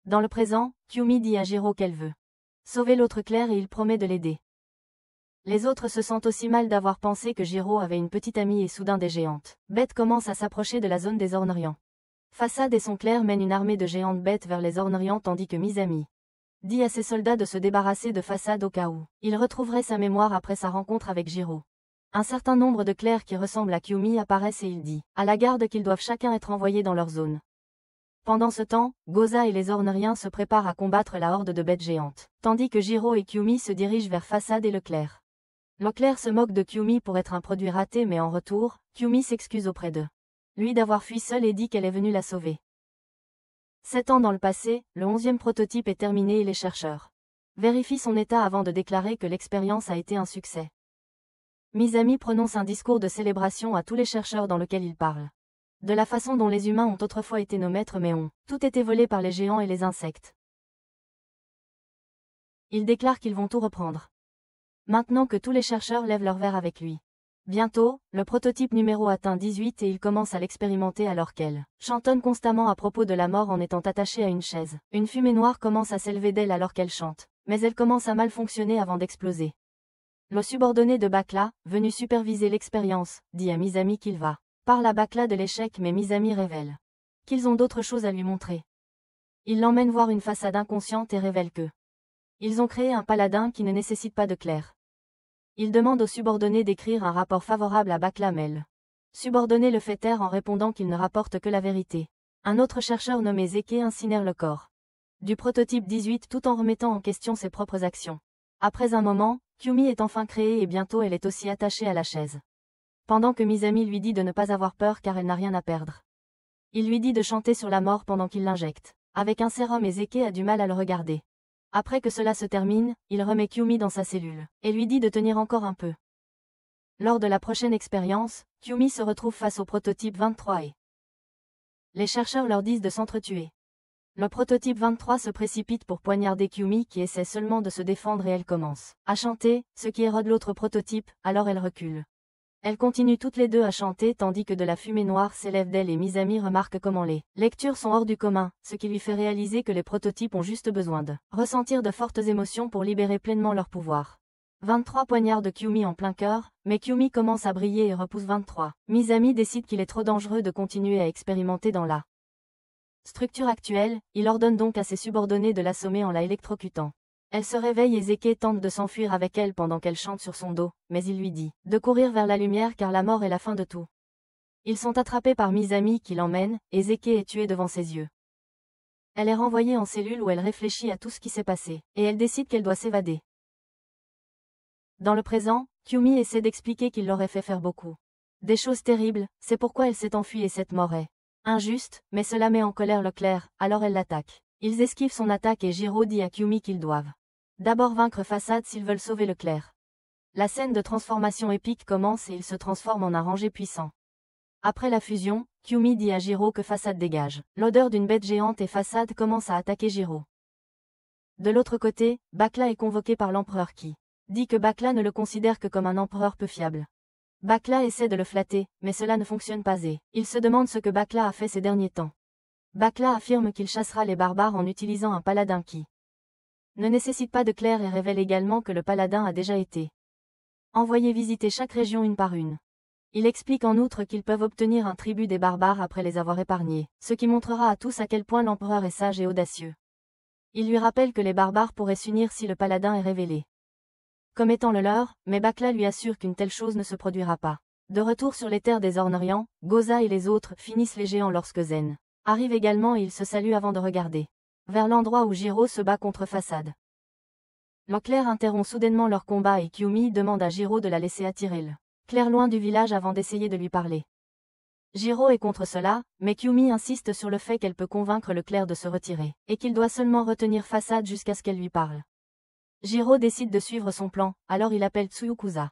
Dans le présent, Kyumi dit à Jiro qu'elle veut sauver l'autre claire et il promet de l'aider. Les autres se sentent aussi mal d'avoir pensé que Jiro avait une petite amie et soudain des géantes bêtes commencent à s'approcher de la zone des Ornerians. Fasad et son clair mènent une armée de géantes bêtes vers les Ornerians tandis que Misami dit à ses soldats de se débarrasser de Fasad au cas où il retrouverait sa mémoire après sa rencontre avec Jiro. Un certain nombre de clairs qui ressemblent à Kyumi apparaissent et il dit à la garde qu'ils doivent chacun être envoyés dans leur zone. Pendant ce temps, Goza et les Orneriens se préparent à combattre la horde de bêtes géantes, tandis que Jiro et Kyumi se dirigent vers Fasad et Leclerc. Leclerc se moque de Kyumi pour être un produit raté mais en retour, Kyumi s'excuse auprès d'eux. Lui d'avoir fui seul et dit qu'elle est venue la sauver. 7 ans dans le passé, le 11e prototype est terminé et les chercheurs vérifient son état avant de déclarer que l'expérience a été un succès. Misami prononce un discours de célébration à tous les chercheurs dans lequel il parle de la façon dont les humains ont autrefois été nos maîtres mais ont tout été volé par les géants et les insectes. Il déclare qu'ils vont tout reprendre. Maintenant que tous les chercheurs lèvent leur verre avec lui. Bientôt, le prototype numéro atteint 18 et il commence à l'expérimenter alors qu'elle chantonne constamment à propos de la mort en étant attachée à une chaise. Une fumée noire commence à s'élever d'elle alors qu'elle chante, mais elle commence à mal fonctionner avant d'exploser. Le subordonné de Bakla, venu superviser l'expérience, dit à Misami qu'il va parle à Bakla de l'échec mais Misami révèle qu'ils ont d'autres choses à lui montrer. Il l'emmène voir une façade inconsciente et révèle que ils ont créé un paladin qui ne nécessite pas de clair. Il demande au subordonné d'écrire un rapport favorable à Bakla mais le subordonné le fait taire en répondant qu'il ne rapporte que la vérité. Un autre chercheur nommé Zeke incinère le corps du prototype 18 tout en remettant en question ses propres actions. Après un moment, Kyumi est enfin créée et bientôt elle est aussi attachée à la chaise. pendant que Misami lui dit de ne pas avoir peur car elle n'a rien à perdre. Il lui dit de chanter sur la mort pendant qu'il l'injecte. Avec un sérum et Zeke a du mal à le regarder. Après que cela se termine, il remet Kyumi dans sa cellule, et lui dit de tenir encore un peu. Lors de la prochaine expérience, Kyumi se retrouve face au prototype 23 et les chercheurs leur disent de s'entretuer. Le prototype 23 se précipite pour poignarder Kyumi qui essaie seulement de se défendre et elle commence à chanter, ce qui érode l'autre prototype, alors elle recule. Elles continuent toutes les deux à chanter tandis que de la fumée noire s'élève d'elle et Misami remarque comment les lectures sont hors du commun, ce qui lui fait réaliser que les prototypes ont juste besoin de ressentir de fortes émotions pour libérer pleinement leur pouvoir. 23 poignarde Kyumi en plein cœur, mais Kyumi commence à briller et repousse 23. Misami décide qu'il est trop dangereux de continuer à expérimenter dans la structure actuelle, il ordonne donc à ses subordonnés de l'assommer en la électrocutant. Elle se réveille et Zeke tente de s'enfuir avec elle pendant qu'elle chante sur son dos, mais il lui dit de courir vers la lumière car la mort est la fin de tout. Ils sont attrapés par Misami qui l'emmène, et Zeke est tué devant ses yeux. Elle est renvoyée en cellule où elle réfléchit à tout ce qui s'est passé, et elle décide qu'elle doit s'évader. Dans le présent, Kyumi essaie d'expliquer qu'il l'aurait fait faire beaucoup des choses terribles, c'est pourquoi elle s'est enfuie et cette mort est injuste, mais cela met en colère Leclerc, alors elle l'attaque. Ils esquivent son attaque et Jiro dit à Kyumi qu'ils doivent d'abord vaincre Facade s'ils veulent sauver Leclerc. La scène de transformation épique commence et il se transforme en un ranger puissant. Après la fusion, Kyumi dit à Jiro que Facade dégage l'odeur d'une bête géante et Facade commence à attaquer Jiro. De l'autre côté, Bakla est convoqué par l'empereur qui dit que Bakla ne le considère que comme un empereur peu fiable. Bakla essaie de le flatter, mais cela ne fonctionne pas et il se demande ce que Bakla a fait ces derniers temps. Bakla affirme qu'il chassera les barbares en utilisant un paladin qui ne nécessite pas de clerc et révèle également que le paladin a déjà été envoyé visiter chaque région une par une. Il explique en outre qu'ils peuvent obtenir un tribut des barbares après les avoir épargnés, ce qui montrera à tous à quel point l'empereur est sage et audacieux. Il lui rappelle que les barbares pourraient s'unir si le paladin est révélé comme étant le leur, mais Bakla lui assure qu'une telle chose ne se produira pas. De retour sur les terres des Ornorians, Goza et les autres finissent les géants lorsque Zen arrive également et ils se saluent avant de regarder vers l'endroit où Jiro se bat contre Facade. Leclerc interrompt soudainement leur combat et Kyumi demande à Jiro de la laisser attirer le clair loin du village avant d'essayer de lui parler. Jiro est contre cela, mais Kyumi insiste sur le fait qu'elle peut convaincre Leclerc de se retirer, et qu'il doit seulement retenir Facade jusqu'à ce qu'elle lui parle. Jiro décide de suivre son plan, alors il appelle Tsuyukuza,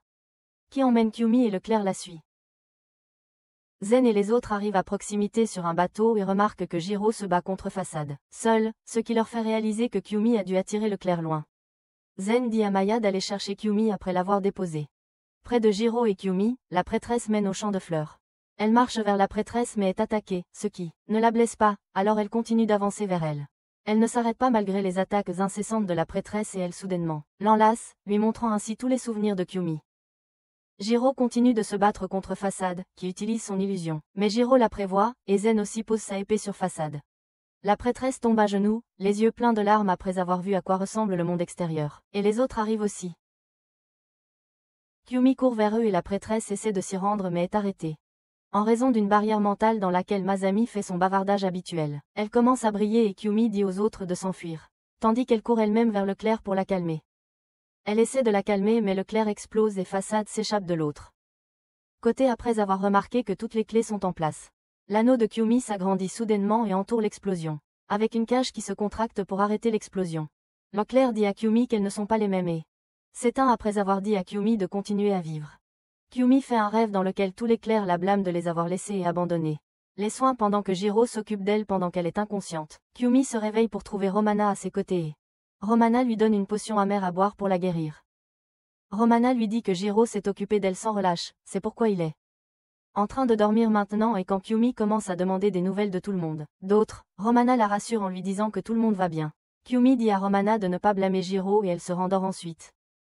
qui emmène Kyumi et Leclerc la suit. Zen et les autres arrivent à proximité sur un bateau et remarquent que Jiro se bat contre Facade seul, ce qui leur fait réaliser que Kyumi a dû attirer Leclerc loin. Zen dit à Maya d'aller chercher Kyumi après l'avoir déposé. Près de Jiro et Kyumi, la prêtresse mène au champ de fleurs. Elle marche vers la prêtresse mais est attaquée, ce qui ne la blesse pas, alors elle continue d'avancer vers elle. Elle ne s'arrête pas malgré les attaques incessantes de la prêtresse et elle soudainement l'enlace, lui montrant ainsi tous les souvenirs de Kyumi. Jiro continue de se battre contre Facade, qui utilise son illusion. Mais Jiro la prévoit, et Zen aussi pose sa épée sur Facade. La prêtresse tombe à genoux, les yeux pleins de larmes après avoir vu à quoi ressemble le monde extérieur. Et les autres arrivent aussi. Kyumi court vers eux et la prêtresse essaie de s'y rendre mais est arrêtée. En raison d'une barrière mentale dans laquelle Masami fait son bavardage habituel, elle commence à briller et Kyumi dit aux autres de s'enfuir. Tandis qu'elle court elle-même vers Leclerc pour la calmer. Elle essaie de la calmer mais Leclerc explose et Facade s'échappe de l'autre côté après avoir remarqué que toutes les clés sont en place. L'anneau de Kyumi s'agrandit soudainement et entoure l'explosion, avec une cage qui se contracte pour arrêter l'explosion. Leclerc dit à Kyumi qu'elles ne sont pas les mêmes et s'éteint après avoir dit à Kyumi de continuer à vivre. Kyumi fait un rêve dans lequel tous les clercs la blâment de les avoir laissés et abandonnés. Les soins pendant que Jiro s'occupe d'elle pendant qu'elle est inconsciente. Kyumi se réveille pour trouver Romana à ses côtés et Romana lui donne une potion amère à boire pour la guérir. Romana lui dit que Jiro s'est occupé d'elle sans relâche, c'est pourquoi il est en train de dormir maintenant et quand Kyumi commence à demander des nouvelles de tout le monde, d'autres, Romana la rassure en lui disant que tout le monde va bien. Kyumi dit à Romana de ne pas blâmer Jiro et elle se rendort ensuite.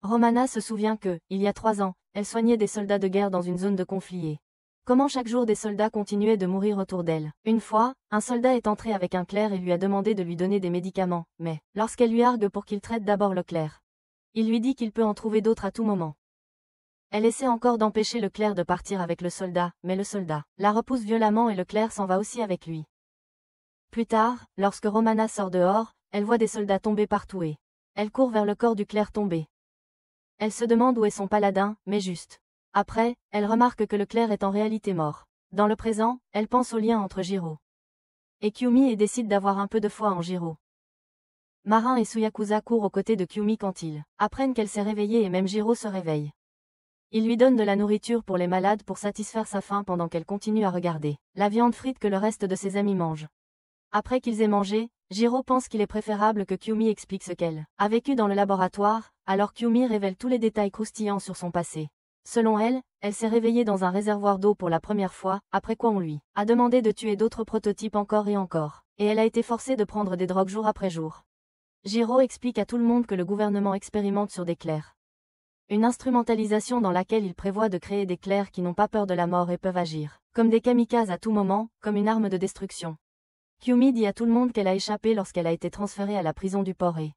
Romana se souvient que, il y a 3 ans, elle soignait des soldats de guerre dans une zone de conflit et comment chaque jour des soldats continuaient de mourir autour d'elle. Une fois, un soldat est entré avec un clerc et lui a demandé de lui donner des médicaments, mais, lorsqu'elle lui argue pour qu'il traite d'abord le clerc, il lui dit qu'il peut en trouver d'autres à tout moment. Elle essaie encore d'empêcher le clerc de partir avec le soldat, mais le soldat la repousse violemment et le clerc s'en va aussi avec lui. Plus tard, lorsque Romana sort dehors, elle voit des soldats tomber partout et elle court vers le corps du clerc tombé. Elle se demande où est son paladin, mais juste Après, elle remarque que le clerc est en réalité mort. Dans le présent, elle pense au lien entre Jiro et Kyumi et décide d'avoir un peu de foi en Jiro. Marin et Suyakusa courent aux côtés de Kyumi quand ils apprennent qu'elle s'est réveillée et même Jiro se réveille. Ils lui donnent de la nourriture pour les malades pour satisfaire sa faim pendant qu'elle continue à regarder la viande frite que le reste de ses amis mangent. Après qu'ils aient mangé, Jiro pense qu'il est préférable que Kyumi explique ce qu'elle a vécu dans le laboratoire, alors Kyumi révèle tous les détails croustillants sur son passé. Selon elle, elle s'est réveillée dans un réservoir d'eau pour la première fois, après quoi on lui a demandé de tuer d'autres prototypes encore et encore, et elle a été forcée de prendre des drogues jour après jour. Jiro explique à tout le monde que le gouvernement expérimente sur des clercs. Une instrumentalisation dans laquelle il prévoit de créer des clercs qui n'ont pas peur de la mort et peuvent agir comme des kamikazes à tout moment, comme une arme de destruction. Kyumi dit à tout le monde qu'elle a échappé lorsqu'elle a été transférée à la prison du port et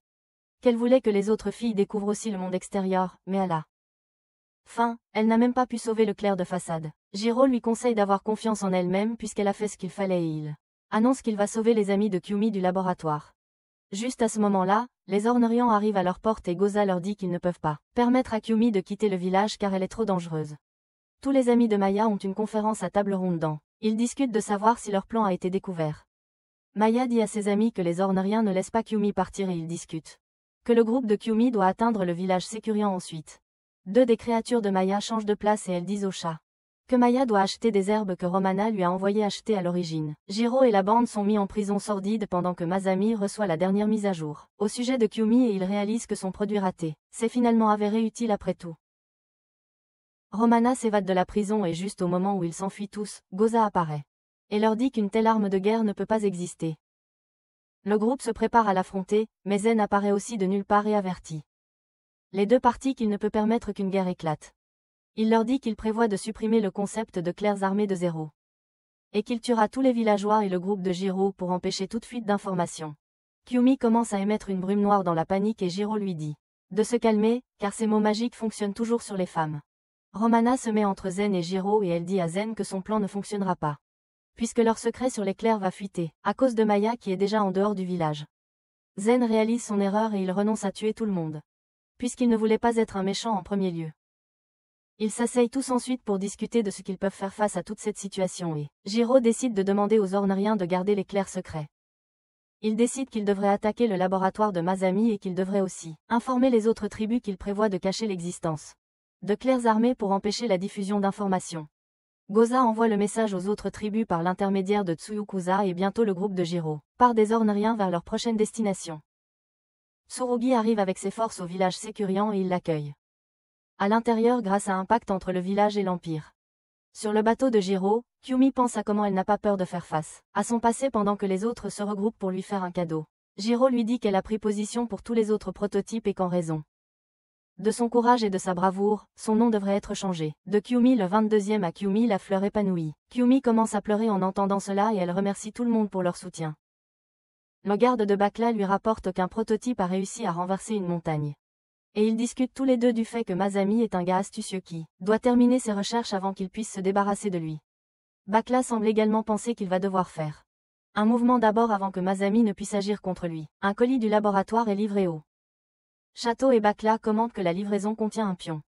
qu'elle voulait que les autres filles découvrent aussi le monde extérieur, mais à la fin, elle n'a même pas pu sauver le clerc de façade. Jiro lui conseille d'avoir confiance en elle-même puisqu'elle a fait ce qu'il fallait et il annonce qu'il va sauver les amis de Kyumi du laboratoire. Juste à ce moment-là, les Ornerians arrivent à leur porte et Goza leur dit qu'ils ne peuvent pas permettre à Kyumi de quitter le village car elle est trop dangereuse. Tous les amis de Maya ont une conférence à table ronde. Ils discutent de savoir si leur plan a été découvert. Maya dit à ses amis que les Orneriens ne laissent pas Kyumi partir et ils discutent que le groupe de Kyumi doit atteindre le village Sécurian ensuite. Deux des créatures de Maya changent de place et elles disent au chat que Maya doit acheter des herbes que Romana lui a envoyé acheter à l'origine. Jiro et la bande sont mis en prison sordide pendant que Masami reçoit la dernière mise à jour au sujet de Kyumi et il réalise que son produit raté s'est finalement avéré utile après tout. Romana s'évade de la prison et juste au moment où ils s'enfuient tous, Goza apparaît et leur dit qu'une telle arme de guerre ne peut pas exister. Le groupe se prépare à l'affronter, mais Zen apparaît aussi de nulle part et avertit les deux parties qu'il ne peut permettre qu'une guerre éclate. Il leur dit qu'il prévoit de supprimer le concept de clercs armés de zéro. Et qu'il tuera tous les villageois et le groupe de Jiro pour empêcher toute fuite d'informations. Kyumi commence à émettre une brume noire dans la panique et Jiro lui dit de se calmer, car ces mots magiques fonctionnent toujours sur les femmes. Romana se met entre Zen et Jiro et elle dit à Zen que son plan ne fonctionnera pas. Puisque leur secret sur les clercs va fuiter, à cause de Maya qui est déjà en dehors du village. Zen réalise son erreur et il renonce à tuer tout le monde. Puisqu'il ne voulait pas être un méchant en premier lieu. Ils s'asseyent tous ensuite pour discuter de ce qu'ils peuvent faire face à toute cette situation et Jiro décide de demander aux Orneriens de garder les clercs secrets. Il décide qu'il devrait attaquer le laboratoire de Masami et qu'il devrait aussi informer les autres tribus qu'il prévoit de cacher l'existence de clercs armés pour empêcher la diffusion d'informations. Goza envoie le message aux autres tribus par l'intermédiaire de Tsuyukusa et bientôt le groupe de Jiro part des Orneriens vers leur prochaine destination. Tsurugi arrive avec ses forces au village Sécurian et il l'accueille. À l'intérieur grâce à un pacte entre le village et l'Empire. Sur le bateau de Jiro, Kyumi pense à comment elle n'a pas peur de faire face à son passé pendant que les autres se regroupent pour lui faire un cadeau. Jiro lui dit qu'elle a pris position pour tous les autres prototypes et qu'en raison de son courage et de sa bravoure, son nom devrait être changé. De Kyumi le 22e à Kyumi la fleur épanouie. Kyumi commence à pleurer en entendant cela et elle remercie tout le monde pour leur soutien. Le garde de Bakla lui rapporte qu'un prototype a réussi à renverser une montagne. Et ils discutent tous les deux du fait que Masami est un gars astucieux qui doit terminer ses recherches avant qu'il puisse se débarrasser de lui. Bakla semble également penser qu'il va devoir faire un mouvement d'abord avant que Masami ne puisse agir contre lui. Un colis du laboratoire est livré au château et Bakla commente que la livraison contient un pion.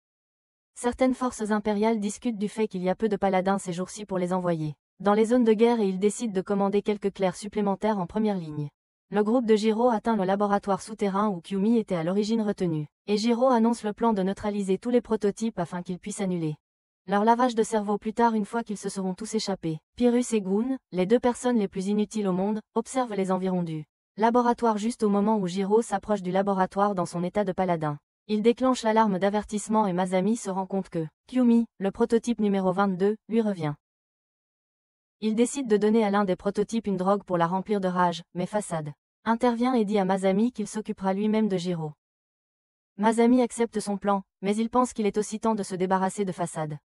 Certaines forces impériales discutent du fait qu'il y a peu de paladins ces jours-ci pour les envoyer dans les zones de guerre et ils décident de commander quelques clercs supplémentaires en première ligne. Le groupe de Jiro atteint le laboratoire souterrain où Kyumi était à l'origine retenu, et Jiro annonce le plan de neutraliser tous les prototypes afin qu'ils puissent annuler leur lavage de cerveau plus tard une fois qu'ils se seront tous échappés. Pyrrhus et Gun, les deux personnes les plus inutiles au monde, observent les environs du laboratoire juste au moment où Jiro s'approche du laboratoire dans son état de paladin. Il déclenche l'alarme d'avertissement et Masami se rend compte que Kyumi, le prototype numéro 22, lui revient. Il décide de donner à l'un des prototypes une drogue pour la remplir de rage, mais Façade intervient et dit à Masami qu'il s'occupera lui-même de Jiro. Masami accepte son plan, mais il pense qu'il est aussi temps de se débarrasser de Façade.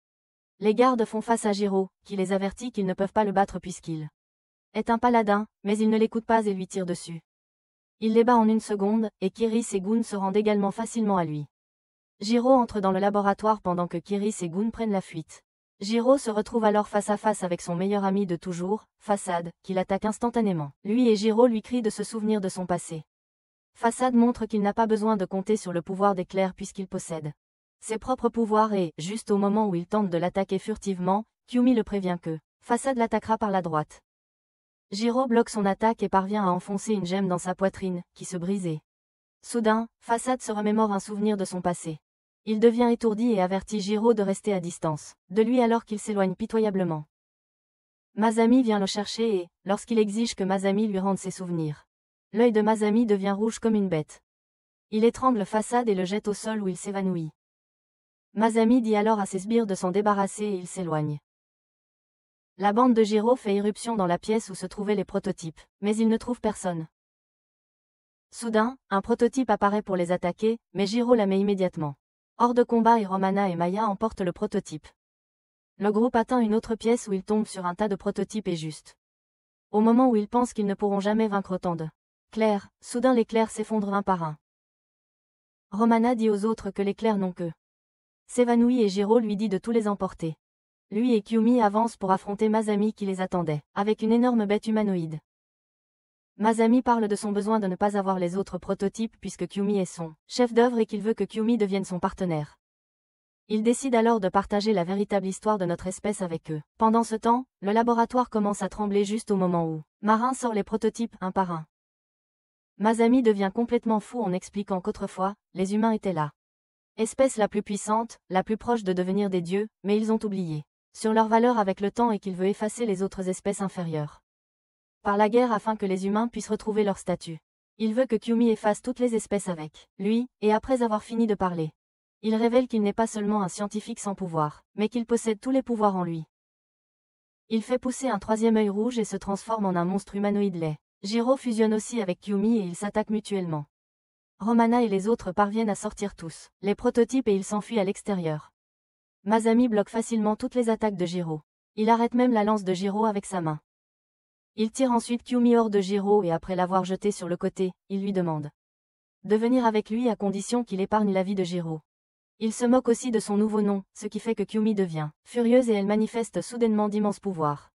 Les gardes font face à Jiro, qui les avertit qu'ils ne peuvent pas le battre puisqu'il est un paladin, mais ils ne l'écoutent pas et lui tirent dessus. Il les bat en une seconde, et Kiris et Gun se rendent également facilement à lui. Jiro entre dans le laboratoire pendant que Kiris et Gun prennent la fuite. Jiro se retrouve alors face à face avec son meilleur ami de toujours, Façade, qui l'attaque instantanément. Lui et Jiro lui crient de se souvenir de son passé. Façade montre qu'il n'a pas besoin de compter sur le pouvoir des clercs puisqu'il possède ses propres pouvoirs et, juste au moment où il tente de l'attaquer furtivement, Kyumi le prévient que Fasad l'attaquera par la droite. Jiro bloque son attaque et parvient à enfoncer une gemme dans sa poitrine, qui se brisait. Soudain, Fasad se remémore un souvenir de son passé. Il devient étourdi et avertit Jiro de rester à distance de lui alors qu'il s'éloigne pitoyablement. Masami vient le chercher et, lorsqu'il exige que Masami lui rende ses souvenirs, l'œil de Masami devient rouge comme une bête. Il étrangle Fasad et le jette au sol où il s'évanouit. Masami dit alors à ses sbires de s'en débarrasser et il s'éloigne. La bande de Jiro fait irruption dans la pièce où se trouvaient les prototypes, mais ils ne trouvent personne. Soudain, un prototype apparaît pour les attaquer, mais Jiro la met immédiatement hors de combat et Romana et Maya emportent le prototype. Le groupe atteint une autre pièce où ils tombent sur un tas de prototypes et juste au moment où ils pensent qu'ils ne pourront jamais vaincre autant de clairs, soudain les clairs s'effondrent un par un. Romana dit aux autres que les clairs n'ont que s'évanouit et Jiro lui dit de tous les emporter. Lui et Kyumi avancent pour affronter Masami qui les attendait, avec une énorme bête humanoïde. Masami parle de son besoin de ne pas avoir les autres prototypes puisque Kyumi est son chef d'œuvre et qu'il veut que Kyumi devienne son partenaire. Il décide alors de partager la véritable histoire de notre espèce avec eux. Pendant ce temps, le laboratoire commence à trembler juste au moment où Marin sort les prototypes un par un. Masami devient complètement fou en expliquant qu'autrefois, les humains étaient la espèce la plus puissante, la plus proche de devenir des dieux, mais ils ont oublié sur leur valeur avec le temps et qu'il veut effacer les autres espèces inférieures par la guerre afin que les humains puissent retrouver leur statut. Il veut que Kyumi efface toutes les espèces avec lui, et après avoir fini de parler, il révèle qu'il n'est pas seulement un scientifique sans pouvoir, mais qu'il possède tous les pouvoirs en lui. Il fait pousser un troisième œil rouge et se transforme en un monstre humanoïde laid. Jiro fusionne aussi avec Kyumi et ils s'attaquent mutuellement. Romana et les autres parviennent à sortir tous les prototypes et ils s'enfuient à l'extérieur. Masami bloque facilement toutes les attaques de Jiro. Il arrête même la lance de Jiro avec sa main. Il tire ensuite Kyumi hors de Jiro et après l'avoir jeté sur le côté, il lui demande de venir avec lui à condition qu'il épargne la vie de Jiro. Il se moque aussi de son nouveau nom, ce qui fait que Kyumi devient furieuse et elle manifeste soudainement d'immenses pouvoirs.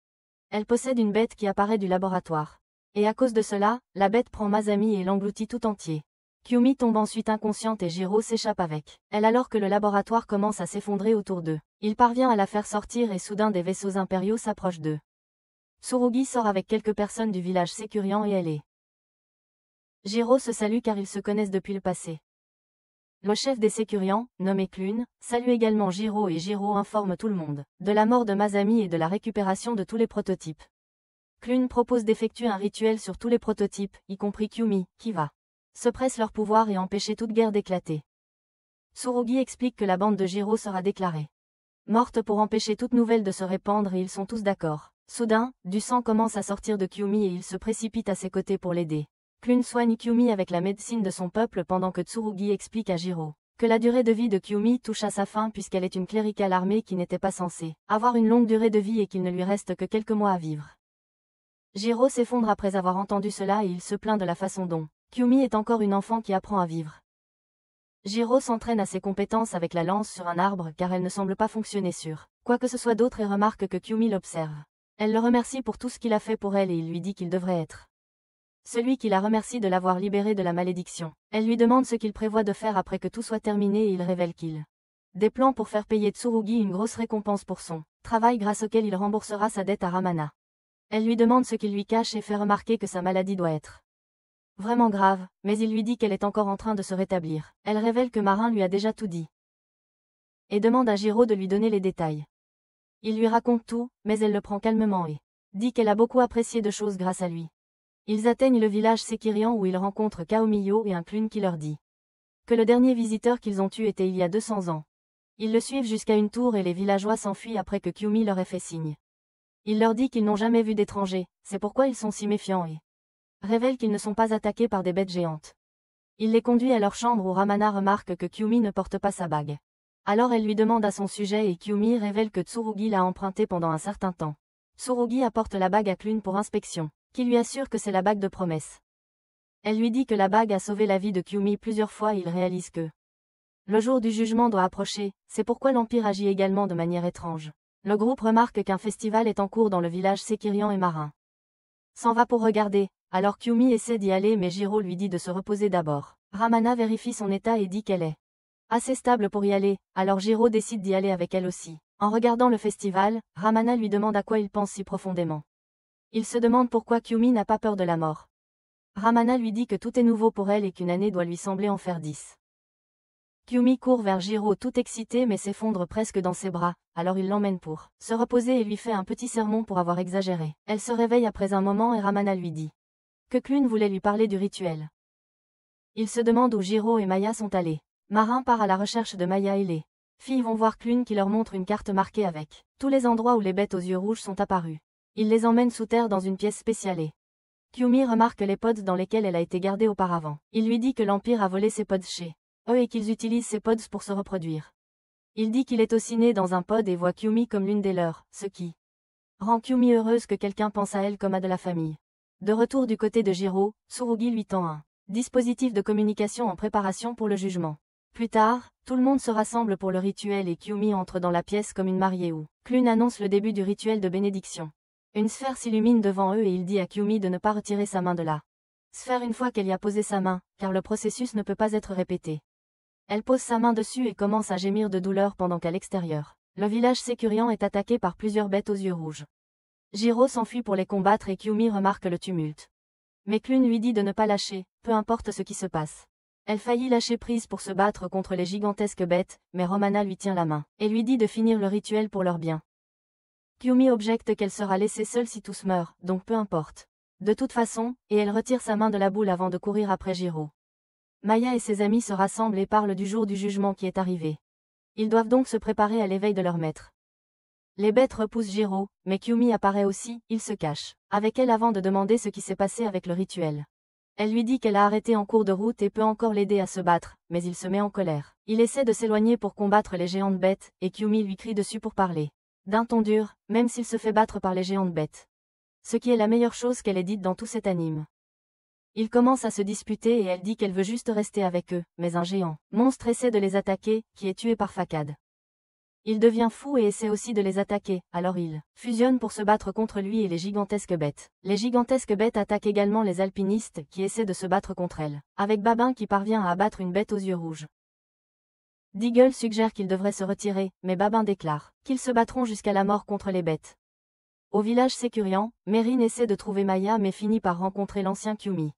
Elle possède une bête qui apparaît du laboratoire. Et à cause de cela, la bête prend Masami et l'engloutit tout entier. Kyumi tombe ensuite inconsciente et Jiro s'échappe avec elle alors que le laboratoire commence à s'effondrer autour d'eux. Il parvient à la faire sortir et soudain des vaisseaux impériaux s'approchent d'eux. Tsurugi sort avec quelques personnes du village Sécurian et elle est. Jiro se salue car ils se connaissent depuis le passé. Le chef des Sécurians, nommé Clune, salue également Jiro et Jiro informe tout le monde de la mort de Masami et de la récupération de tous les prototypes. Clune propose d'effectuer un rituel sur tous les prototypes, y compris Kyumi, qui va se presse leur pouvoir et empêcher toute guerre d'éclater. Tsurugi explique que la bande de Jiro sera déclarée morte pour empêcher toute nouvelle de se répandre et ils sont tous d'accord. Soudain, du sang commence à sortir de Kyumi et il se précipite à ses côtés pour l'aider. Clune soigne Kyumi avec la médecine de son peuple pendant que Tsurugi explique à Jiro que la durée de vie de Kyumi touche à sa fin puisqu'elle est une cléricale armée qui n'était pas censée avoir une longue durée de vie et qu'il ne lui reste que quelques mois à vivre. Jiro s'effondre après avoir entendu cela et il se plaint de la façon dont Kyumi est encore une enfant qui apprend à vivre. Jiro s'entraîne à ses compétences avec la lance sur un arbre car elle ne semble pas fonctionner sur quoi que ce soit d'autre et remarque que Kyumi l'observe. Elle le remercie pour tout ce qu'il a fait pour elle et il lui dit qu'il devrait être celui qui la remercie de l'avoir libérée de la malédiction. Elle lui demande ce qu'il prévoit de faire après que tout soit terminé et il révèle qu'il des plans pour faire payer Tsurugi une grosse récompense pour son travail grâce auquel il remboursera sa dette à Ramana. Elle lui demande ce qu'il lui cache et fait remarquer que sa maladie doit être vraiment grave, mais il lui dit qu'elle est encore en train de se rétablir. Elle révèle que Marin lui a déjà tout dit et demande à Jiro de lui donner les détails. Il lui raconte tout, mais elle le prend calmement et dit qu'elle a beaucoup apprécié de choses grâce à lui. Ils atteignent le village Sékirian où ils rencontrent Kaomiyo et un Clune qui leur dit que le dernier visiteur qu'ils ont eu était il y a 200 ans. Ils le suivent jusqu'à une tour et les villageois s'enfuient après que Kyumi leur ait fait signe. Il leur dit qu'ils n'ont jamais vu d'étrangers, c'est pourquoi ils sont si méfiants et révèle qu'ils ne sont pas attaqués par des bêtes géantes. Il les conduit à leur chambre où Ramana remarque que Kyumi ne porte pas sa bague. Alors elle lui demande à son sujet et Kyumi révèle que Tsurugi l'a empruntée pendant un certain temps. Tsurugi apporte la bague à Clune pour inspection, qui lui assure que c'est la bague de promesse. Elle lui dit que la bague a sauvé la vie de Kyumi plusieurs fois et il réalise que le jour du jugement doit approcher, c'est pourquoi l'Empire agit également de manière étrange. Le groupe remarque qu'un festival est en cours dans le village Sékirian et Marin s'en va pour regarder. Alors Kyumi essaie d'y aller mais Jiro lui dit de se reposer d'abord. Ramana vérifie son état et dit qu'elle est Assez stable pour y aller, alors Jiro décide d'y aller avec elle aussi. En regardant le festival, Ramana lui demande à quoi il pense si profondément. Il se demande pourquoi Kyumi n'a pas peur de la mort. Ramana lui dit que tout est nouveau pour elle et qu'une année doit lui sembler en faire 10. Kyumi court vers Jiro tout excité mais s'effondre presque dans ses bras, alors il l'emmène pour se reposer et lui fait un petit sermon pour avoir exagéré. Elle se réveille après un moment et Ramana lui dit que Clune voulait lui parler du rituel. Il se demande où Jiro et Maya sont allés. Marin part à la recherche de Maya et les filles vont voir Clune qui leur montre une carte marquée avec tous les endroits où les bêtes aux yeux rouges sont apparues. Il les emmène sous terre dans une pièce spéciale. Kyumi remarque les pods dans lesquels elle a été gardée auparavant. Il lui dit que l'Empire a volé ses pods chez eux et qu'ils utilisent ces pods pour se reproduire. Il dit qu'il est aussi né dans un pod et voit Kyumi comme l'une des leurs, ce qui rend Kyumi heureuse que quelqu'un pense à elle comme à de la famille. De retour du côté de Jiro, Tsurugi lui tend un dispositif de communication en préparation pour le jugement. Plus tard, tout le monde se rassemble pour le rituel et Kyumi entre dans la pièce comme une mariée où Clune annonce le début du rituel de bénédiction. Une sphère s'illumine devant eux et il dit à Kyumi de ne pas retirer sa main de la sphère une fois qu'elle y a posé sa main, car le processus ne peut pas être répété. Elle pose sa main dessus et commence à gémir de douleur pendant qu'à l'extérieur, le village Sécurian est attaqué par plusieurs bêtes aux yeux rouges. Jiro s'enfuit pour les combattre et Kyumi remarque le tumulte. Mais Clune lui dit de ne pas lâcher, peu importe ce qui se passe. Elle faillit lâcher prise pour se battre contre les gigantesques bêtes, mais Romana lui tient la main, et lui dit de finir le rituel pour leur bien. Kyumi objecte qu'elle sera laissée seule si tous meurent, donc peu importe. De toute façon, et elle retire sa main de la boule avant de courir après Jiro. Maya et ses amis se rassemblent et parlent du jour du jugement qui est arrivé. Ils doivent donc se préparer à l'éveil de leur maître. Les bêtes repoussent Jiro, mais Kyumi apparaît aussi, il se cache avec elle avant de demander ce qui s'est passé avec le rituel. Elle lui dit qu'elle a arrêté en cours de route et peut encore l'aider à se battre, mais il se met en colère. Il essaie de s'éloigner pour combattre les géantes bêtes, et Kyumi lui crie dessus pour parler d'un ton dur, même s'il se fait battre par les géantes bêtes. Ce qui est la meilleure chose qu'elle ait dite dans tout cet anime. Ils commencent à se disputer et elle dit qu'elle veut juste rester avec eux, mais un géant monstre essaie de les attaquer, qui est tué par Fakad. Il devient fou et essaie aussi de les attaquer, alors il fusionne pour se battre contre lui et les gigantesques bêtes. Les gigantesques bêtes attaquent également les alpinistes qui essaient de se battre contre elles, avec Babin qui parvient à abattre une bête aux yeux rouges. Deagle suggère qu'ils devraient se retirer, mais Babin déclare qu'ils se battront jusqu'à la mort contre les bêtes. Au village Sécurian, Mérine essaie de trouver Maya mais finit par rencontrer l'ancien Kyumi.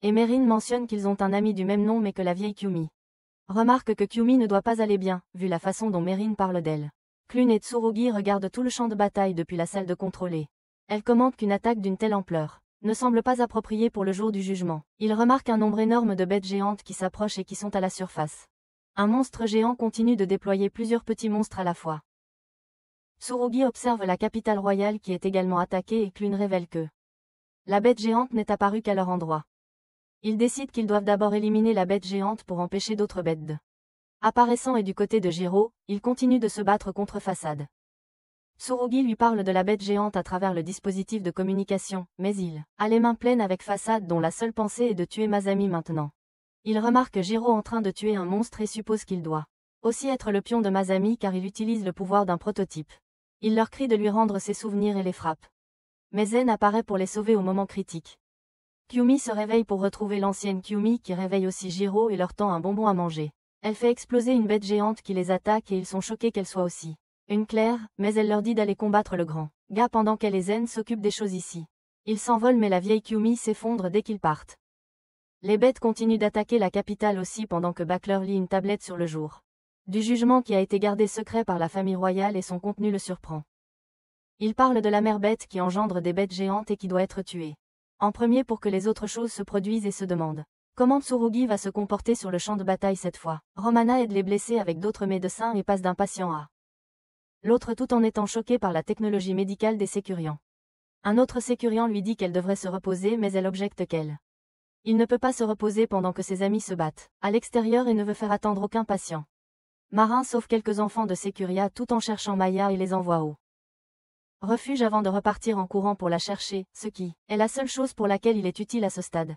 Et Mérine mentionne qu'ils ont un ami du même nom mais que la vieille Kyumi remarque que Kyumi ne doit pas aller bien, vu la façon dont Mérine parle d'elle. Clune et Tsurugi regardent tout le champ de bataille depuis la salle de contrôle. Elle commente qu'une attaque d'une telle ampleur ne semble pas appropriée pour le jour du jugement. Ils remarquent un nombre énorme de bêtes géantes qui s'approchent et qui sont à la surface. Un monstre géant continue de déployer plusieurs petits monstres à la fois. Tsurugi observe la capitale royale qui est également attaquée et Clune révèle que la bête géante n'est apparue qu'à leur endroit. Ils décident qu'ils doivent d'abord éliminer la bête géante pour empêcher d'autres bêtes de apparaissant et du côté de Jiro, il continue de se battre contre Façade. Tsurugi lui parle de la bête géante à travers le dispositif de communication, mais il a les mains pleines avec Façade dont la seule pensée est de tuer Masami maintenant. Il remarque Jiro en train de tuer un monstre et suppose qu'il doit aussi être le pion de Masami car il utilise le pouvoir d'un prototype. Il leur crie de lui rendre ses souvenirs et les frappe. Mais Zen apparaît pour les sauver au moment critique. Kyumi se réveille pour retrouver l'ancienne Kyumi qui réveille aussi Jiro et leur tend un bonbon à manger. Elle fait exploser une bête géante qui les attaque et ils sont choqués qu'elle soit aussi une claire, mais elle leur dit d'aller combattre le grand gars pendant qu'elle et Zen s'occupent des choses ici. Ils s'envolent mais la vieille Kyumi s'effondre dès qu'ils partent. Les bêtes continuent d'attaquer la capitale aussi pendant que Backler lit une tablette sur le jour du jugement qui a été gardé secret par la famille royale et son contenu le surprend. Il parle de la mère bête qui engendre des bêtes géantes et qui doit être tuée en premier pour que les autres choses se produisent et se demande comment Tsurugi va se comporter sur le champ de bataille cette fois. Romana aide les blessés avec d'autres médecins et passe d'un patient à l'autre tout en étant choquée par la technologie médicale des Sécurians. Un autre Sécurian lui dit qu'elle devrait se reposer mais elle objecte qu'elle il ne peut pas se reposer pendant que ses amis se battent à l'extérieur et ne veut faire attendre aucun patient. Marin sauve quelques enfants de Sécuria tout en cherchant Maya et les envoie au refuge avant de repartir en courant pour la chercher, ce qui est la seule chose pour laquelle il est utile à ce stade.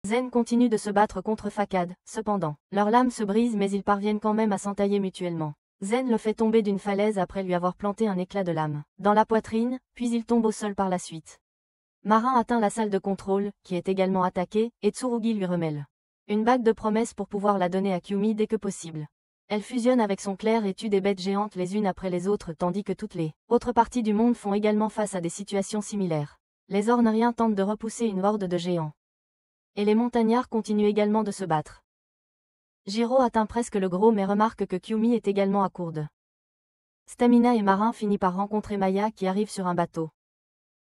Zen continue de se battre contre Fakad, cependant. Leurs lames se brisent mais ils parviennent quand même à s'entailler mutuellement. Zen le fait tomber d'une falaise après lui avoir planté un éclat de lame dans la poitrine, puis il tombe au sol par la suite. Marin atteint la salle de contrôle, qui est également attaquée, et Tsurugi lui remet une bague de promesse pour pouvoir la donner à Kyumi dès que possible. Elle fusionne avec son clair et tue des bêtes géantes les unes après les autres tandis que toutes les autres parties du monde font également face à des situations similaires. Les Orneriens tentent de repousser une horde de géants. Et les montagnards continuent également de se battre. Jiro atteint presque le gros mais remarque que Kyumi est également à court de stamina et Marin finit par rencontrer Maya qui arrive sur un bateau.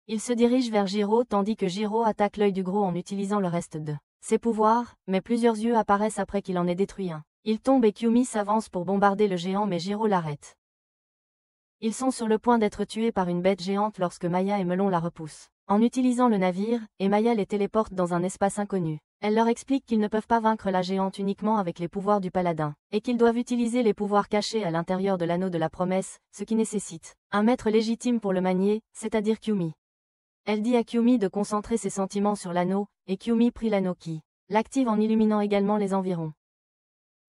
Il se dirige vers Jiro tandis que Jiro attaque l'œil du gros en utilisant le reste de ses pouvoirs, mais plusieurs yeux apparaissent après qu'il en ait détruit un. Il tombe et Kyumi s'avance pour bombarder le géant mais Jiro l'arrête. Ils sont sur le point d'être tués par une bête géante lorsque Maya et Melon la repoussent. En utilisant le navire, et Maya les téléporte dans un espace inconnu. Elle leur explique qu'ils ne peuvent pas vaincre la géante uniquement avec les pouvoirs du paladin, et qu'ils doivent utiliser les pouvoirs cachés à l'intérieur de l'anneau de la promesse, ce qui nécessite un maître légitime pour le manier, c'est-à-dire Kyumi. Elle dit à Kyumi de concentrer ses sentiments sur l'anneau, et Kyumi prit l'anneau qui l'active en illuminant également les environs.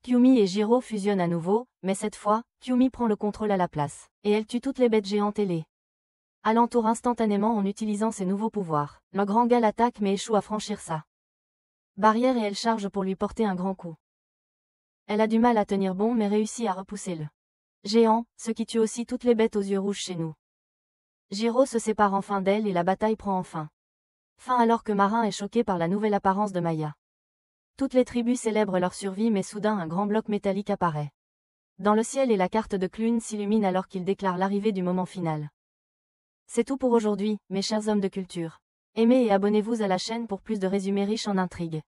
Kyumi et Jiro fusionnent à nouveau, mais cette fois, Kyumi prend le contrôle à la place, et elle tue toutes les bêtes géantes et les alentour instantanément en utilisant ses nouveaux pouvoirs. Le grand Gal attaque mais échoue à franchir sa barrière et elle charge pour lui porter un grand coup. Elle a du mal à tenir bon mais réussit à repousser le géant, ce qui tue aussi toutes les bêtes aux yeux rouges chez nous. Jiro se sépare enfin d'elle et la bataille prend enfin fin alors que Marin est choqué par la nouvelle apparence de Maya. Toutes les tribus célèbrent leur survie mais soudain un grand bloc métallique apparaît dans le ciel et la carte de Clune s'illumine alors qu'il déclare l'arrivée du moment final. C'est tout pour aujourd'hui, mes chers hommes de culture. Aimez et abonnez-vous à la chaîne pour plus de résumés riches en intrigues.